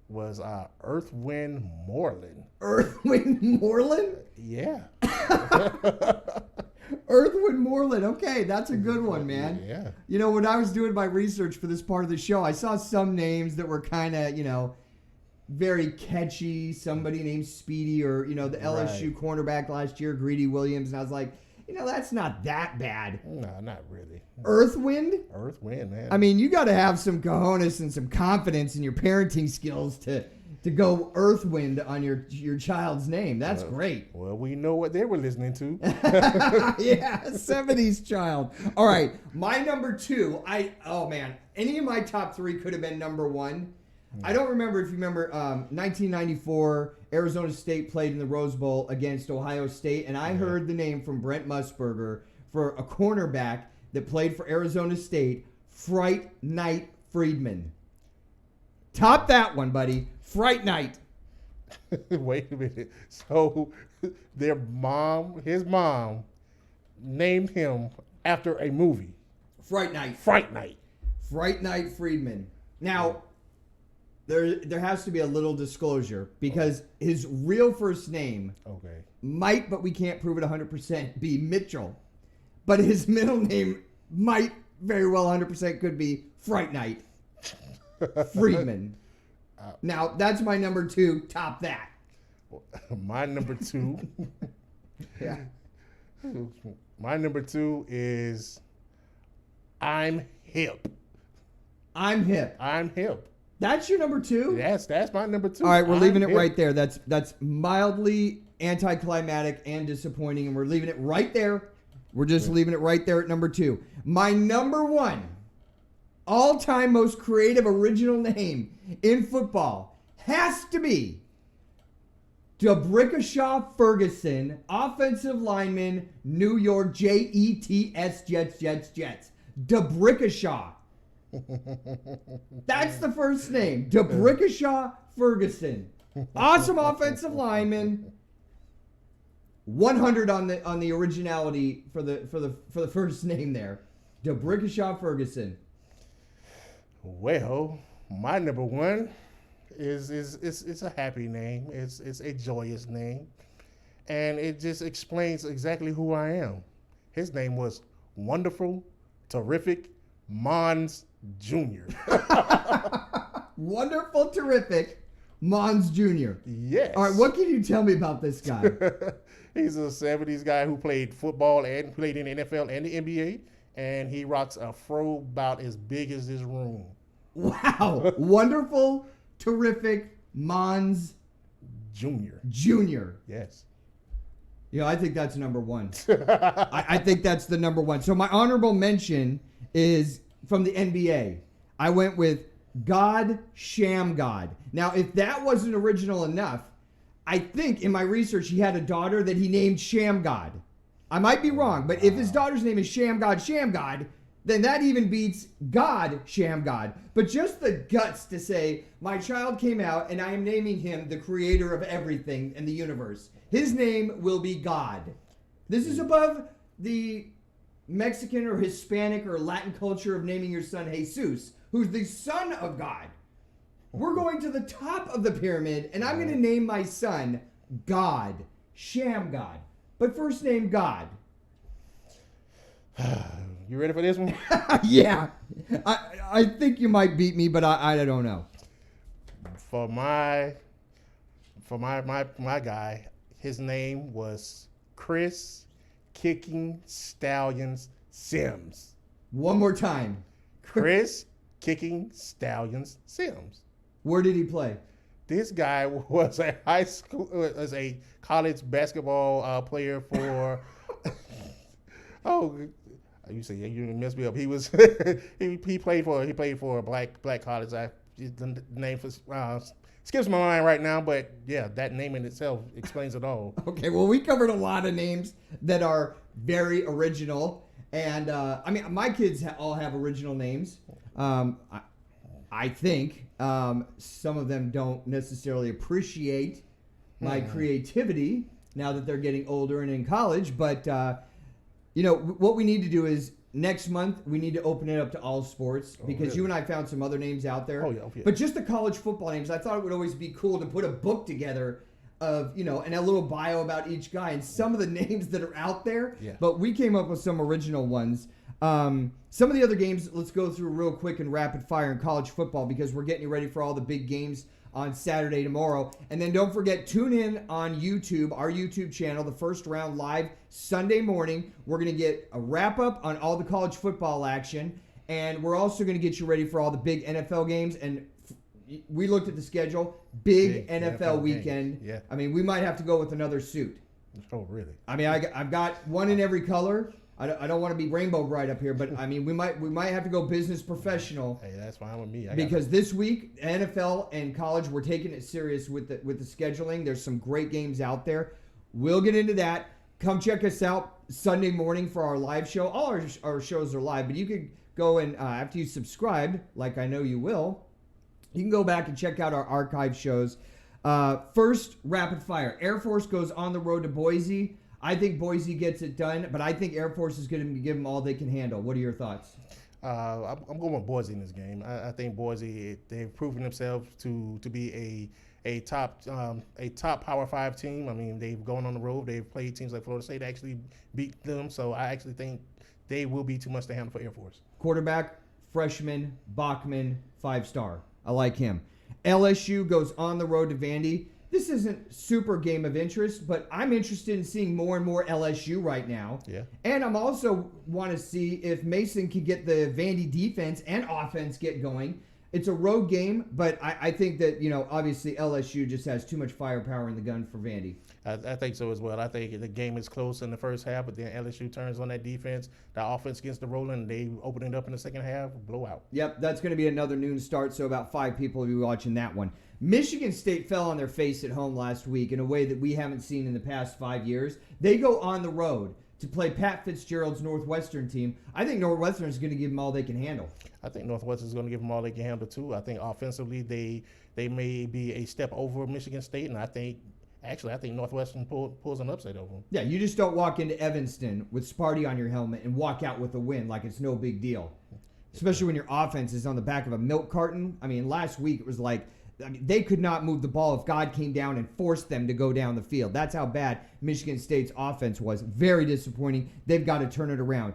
Earthwind Moreland. Earthwind Moreland? Yeah. Earthwind Moreland. Okay, that's a good one, man. Yeah. You know, when I was doing my research for this part of the show, I saw some names that were kind of, very catchy. Somebody named Speedy, or, the LSU cornerback last year, Greedy Williams. And I was like, that's not that bad. No, not really. Earthwind? Earthwind, man. I mean, you got to have some cojones and some confidence in your parenting skills to go Earthwind on your child's name. That's great. Well, we know what they were listening to. Yeah, 70s child. All right, my number 2. Any of my top 3 could have been number 1. I don't remember if you remember 1994, Arizona State played in the Rose Bowl against Ohio State, and I heard the name from Brent Musburger for a cornerback that played for Arizona State, Fright Night Friedman. Top that one, buddy. Fright Night. Wait a minute. So his mom, named him after a movie. Fright Night. Fright Night. Fright Night Friedman. Now, there has to be a little disclosure because his real first name might, but we can't prove it 100%, be Mitchell. But his middle name might very well 100% could be Fright Night Friedman. Now, that's my number 2. Top that. My number 2. Yeah. My number 2 is I'm Hip. I'm Hip. I'm Hip. That's your number 2? That's my number 2. All right, we're leaving it right there. That's mildly anticlimactic and disappointing, and we're leaving it right there. We're just leaving it right there at number 2. My number 1 all-time most creative original name in football has to be DeBrickashaw Ferguson, offensive lineman, New York Jets. DeBrickashaw. That's the first name. DeBrickashaw Ferguson. Awesome offensive lineman. 100 on the originality for the first name there. DeBrickashaw Ferguson. Well, my number 1 is it's a happy name. It's a joyous name, and it just explains exactly who I am. His name was Wonderful, Terrific Mons Jr. Wonderful, Terrific Mons Jr. Yes. All right, what can you tell me about this guy? He's a 70s guy who played football and played in the NFL and the NBA, and he rocks a fro about as big as this room. Wow. Wonderful, Terrific Mons Jr. Yes. I think that's number 1. I think that's the number 1. So my honorable mention is from the NBA. I went with God, Sham God. Now, if that wasn't original enough, I think in my research he had a daughter that he named Sham God. I might be wrong, but if his daughter's name is Sham God, then that even beats God, Sham God. But just the guts to say, my child came out and I am naming him the creator of everything in the universe. His name will be God. This is above the Mexican or Hispanic or Latin culture of naming your son Jesus, who's the son of God. We're going to the top of the pyramid, and I'm going to name my son God, Sham God, but first name God. You ready for this one? Yeah. I think you might beat me, but I don't know. For my guy, his name was Chris Kicking Stallions Sims. One more time. Chris Kicking Stallions Sims. Where did he play? This guy was a college basketball player for. You say you messed me up. He was he played for a black college. The name skips my mind right now, but yeah, that name in itself explains it all. Okay, well, we covered a lot of names that are very original, and my kids all have original names. I think some of them don't necessarily appreciate my creativity now that they're getting older and in college, but what we need to do is next month we need to open it up to all sports because really? You and I found some other names out there. Oh, yeah. But just the college football names, I thought it would always be cool to put a book together of, and a little bio about each guy and some of the names that are out there. Yeah. But we came up with some original ones. Some of the other games, let's go through real quick and rapid fire in college football because we're getting you ready for all the big games on Saturday tomorrow. And then don't forget, tune in on YouTube, our YouTube channel, the First Round live Sunday morning. We're going to get a wrap-up on all the college football action. And we're also going to get you ready for all the big NFL games. And we looked at the schedule. Big NFL weekend. Yeah. I mean, we might have to go with another suit. Oh, really? I mean, I've got one in every color. I don't want to be rainbow bright up here, but I mean, we might have to go business professional. Hey, that's fine with me. Because this week, NFL and college, we're taking it serious with the scheduling. There's some great games out there. We'll get into that. Come check us out Sunday morning for our live show. All our shows are live, but you could go and after you subscribe, like I know you will, you can go back and check out our archive shows. First, rapid fire. Air Force goes on the road to Boise. I think Boise gets it done, but I think Air Force is going to give them all they can handle. What are your thoughts? I'm going with Boise in this game. I think Boise, they've proven themselves to be a top Power 5 team. I mean, they've gone on the road. They've played teams like Florida State, actually beat them. So I actually think they will be too much to handle for Air Force. Quarterback, freshman, Bachman, 5-star. I like him. LSU goes on the road to Vandy. This isn't super game of interest, but I'm interested in seeing more and more LSU right now. Yeah. And I'm also want to see if Mason can get the Vandy defense and offense get going. It's a road game, but I think that, obviously LSU just has too much firepower in the gun for Vandy. I think so as well. I think the game is close in the first half, but then LSU turns on that defense. The offense gets the rolling, and they open it up in the second half, blowout. Yep, that's going to be another noon start, so about 5 people will be watching that one. Michigan State fell on their face at home last week in a way that we haven't seen in the past 5 years. They go on the road to play Pat Fitzgerald's Northwestern team. I think Northwestern is going to give them all they can handle. I think Northwestern is going to give them all they can handle, too. I think offensively they may be a step over Michigan State, and I think Northwestern pulls an upset over them. Yeah, you just don't walk into Evanston with Sparty on your helmet and walk out with a win like it's no big deal, especially when your offense is on the back of a milk carton. I mean, last week it was like they could not move the ball if God came down and forced them to go down the field. That's how bad Michigan State's offense was. Very disappointing. They've got to turn it around.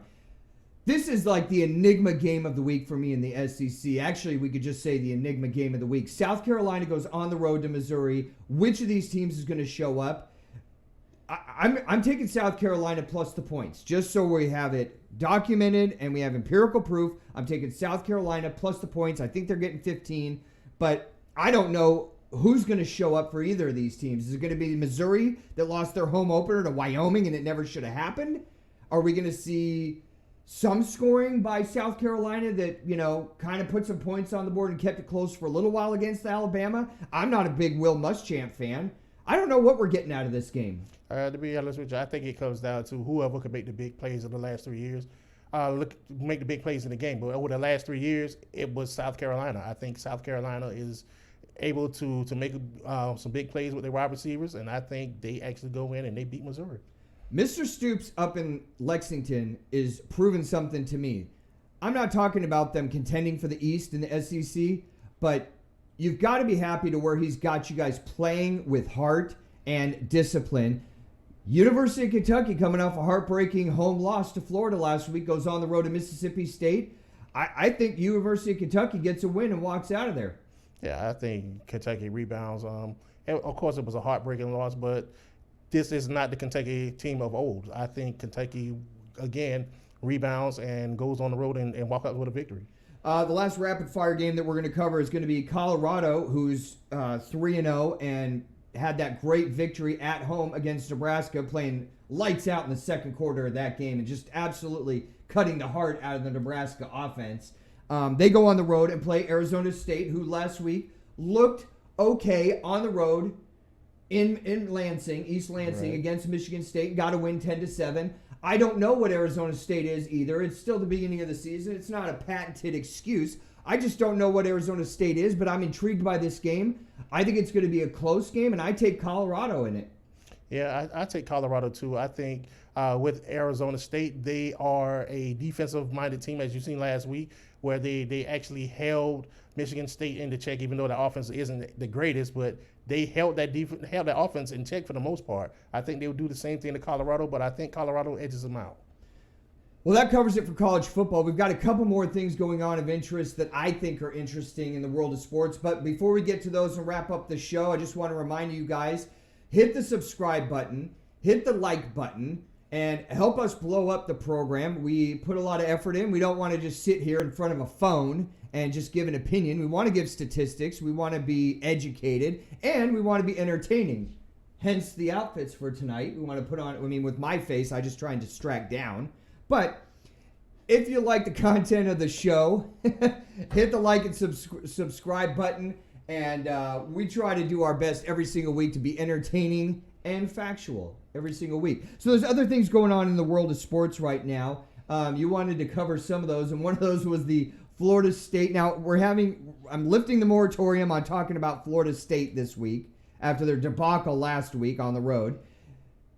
This is like the enigma game of the week for me in the SEC. Actually, we could just say the enigma game of the week. South Carolina goes on the road to Missouri. Which of these teams is going to show up? I'm taking South Carolina plus the points, just so we have it documented and we have empirical proof. I'm taking South Carolina plus the points. I think they're getting 15, but I don't know who's going to show up for either of these teams. Is it going to be Missouri that lost their home opener to Wyoming and it never should have happened? Are we going to see some scoring by South Carolina that, kind of put some points on the board and kept it close for a little while against Alabama. I'm not a big Will Muschamp fan. I don't know what we're getting out of this game. To be honest with you, I think it comes down to whoever could make the big plays in the last 3 years. Make the big plays in the game. But over the last 3 years, it was South Carolina. I think South Carolina is able to make some big plays with their wide receivers, and I think they actually go in and they beat Missouri. Mr. Stoops up in Lexington is proving something to me. I'm not talking about them contending for the East in the SEC, but you've got to be happy to where he's got you guys playing with heart and discipline. University of Kentucky, coming off a heartbreaking home loss to Florida last week, goes on the road to Mississippi State. I think University of Kentucky gets a win and walks out of there. Yeah, I think Kentucky rebounds. Of course, it was a heartbreaking loss, but this is not the Kentucky team of old. I think Kentucky, again, rebounds and goes on the road and walk out with a victory. The last rapid-fire game that we're going to cover is going to be Colorado, who's 3-0 and had that great victory at home against Nebraska, playing lights out in the second quarter of that game and just absolutely cutting the heart out of the Nebraska offense. They go on the road and play Arizona State, who last week looked okay on the road in Lansing, East Lansing, against Michigan State. Got to win 10-7. I don't know what Arizona State is either. It's still the beginning of the season. It's not a patented excuse. I just don't know what Arizona State is, but I'm intrigued by this game. I think it's going to be a close game, and I take Colorado in it. Yeah, I take Colorado too. I think with Arizona State, they are a defensive-minded team, as you've seen last week, where they actually held Michigan State into check, even though the offense isn't the greatest, but they held that offense in check for the most part. I think they would do the same thing to Colorado, but I think Colorado edges them out. Well, that covers it for college football. We've got a couple more things going on of interest that I think are interesting in the world of sports. But before we get to those and wrap up the show, I just want to remind you guys, hit the subscribe button, hit the like button, and help us blow up the program. We put a lot of effort in. We don't want to just sit here in front of a phone and just give an opinion. We want to give statistics. We want to be educated, and we want to be entertaining. Hence the outfits for tonight. We want to put on, with my face, I just try and distract down. But if you like the content of the show, hit the like and subscribe button. And we try to do our best every single week to be entertaining and factual every single week. So there's other things going on in the world of sports right now. You wanted to cover some of those, and one of those was the Florida State. Now, I'm lifting the moratorium on talking about Florida State this week after their debacle last week on the road.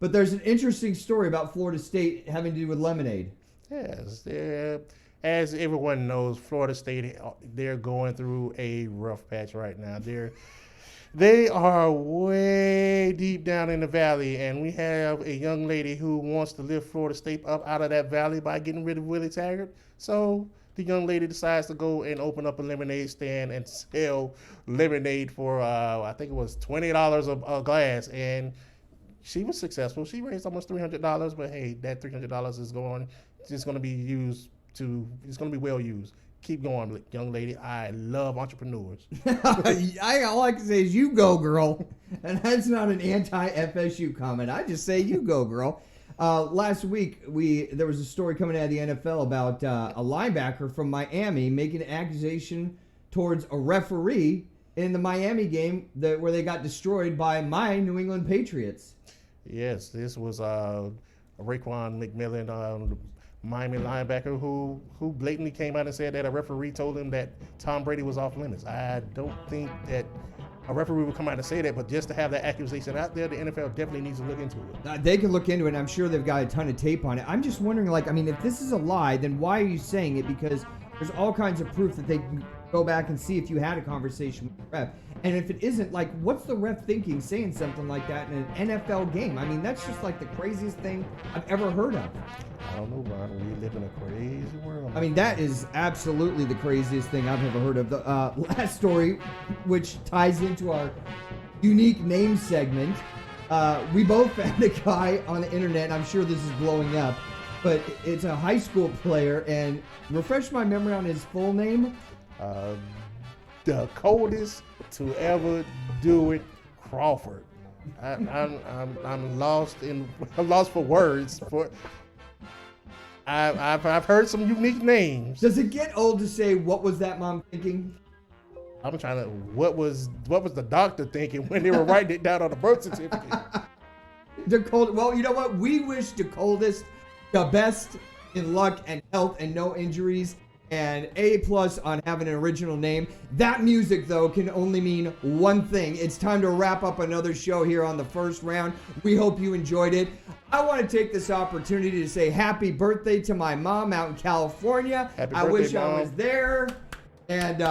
But there's an interesting story about Florida State having to do with lemonade. Yes, as everyone knows, Florida State, they're going through a rough patch right now. They are way deep down in the valley, and we have a young lady who wants to lift Florida State up out of that valley by getting rid of Willie Taggart. So the young lady decides to go and open up a lemonade stand and sell lemonade for, I think it was $20 a glass, and she was successful. She raised almost $300, but hey, that $300 is going to be well used. Keep going, young lady. I love entrepreneurs. All I can say is you go, girl. And that's not an anti-FSU comment. I just say you go, girl. Last week, there was a story coming out of the NFL about a linebacker from Miami making an accusation towards a referee in the Miami game where they got destroyed by my New England Patriots. Yes, this was Raekwon McMillan, Miami linebacker, who blatantly came out and said that a referee told him that Tom Brady was off limits. I don't think that a referee would come out and say that, but just to have that accusation out there, the NFL definitely needs to look into it. They can look into it, and I'm sure they've got a ton of tape on it. I'm just wondering, if this is a lie, then why are you saying it? Because there's all kinds of proof that they can go back and see if you had a conversation with the ref. And if it isn't, what's the ref thinking saying something like that in an NFL game? That's just the craziest thing I've ever heard of. I don't know, Ron. We live in a crazy world. That is absolutely the craziest thing I've ever heard of. The last story, which ties into our unique name segment, we both found a guy on the internet, and I'm sure this is blowing up, but it's a high school player, and refresh my memory on his full name. The coldest to ever do it, Crawford. I'm lost for words. I've heard some unique names. Does it get old to say, what was that mom thinking? I'm trying to. What was the doctor thinking when they were writing it down on the birth certificate? Well, you know what? We wish DeColdest the best in luck and health and no injuries, and A+ on having an original name. That music, though, can only mean one thing. It's time to wrap up another show here on the first round. We hope you enjoyed it. I want to take this opportunity to say happy birthday to my mom out in California. Happy I birthday, wish Mom. I was there and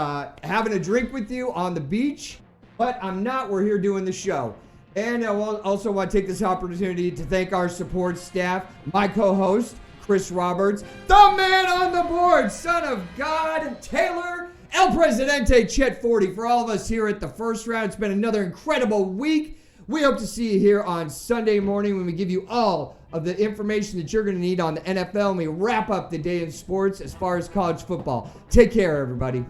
having a drink with you on the beach, but I'm not. We're here doing the show. And I also want to take this opportunity to thank our support staff, my co-host, Chris Roberts, the man on the board, son of God, Taylor, El Presidente, Chet 40, for all of us here at the first round. It's been another incredible week. We hope to see you here on Sunday morning when we give you all of the information that you're going to need on the NFL and we wrap up the day in sports as far as college football. Take care, everybody.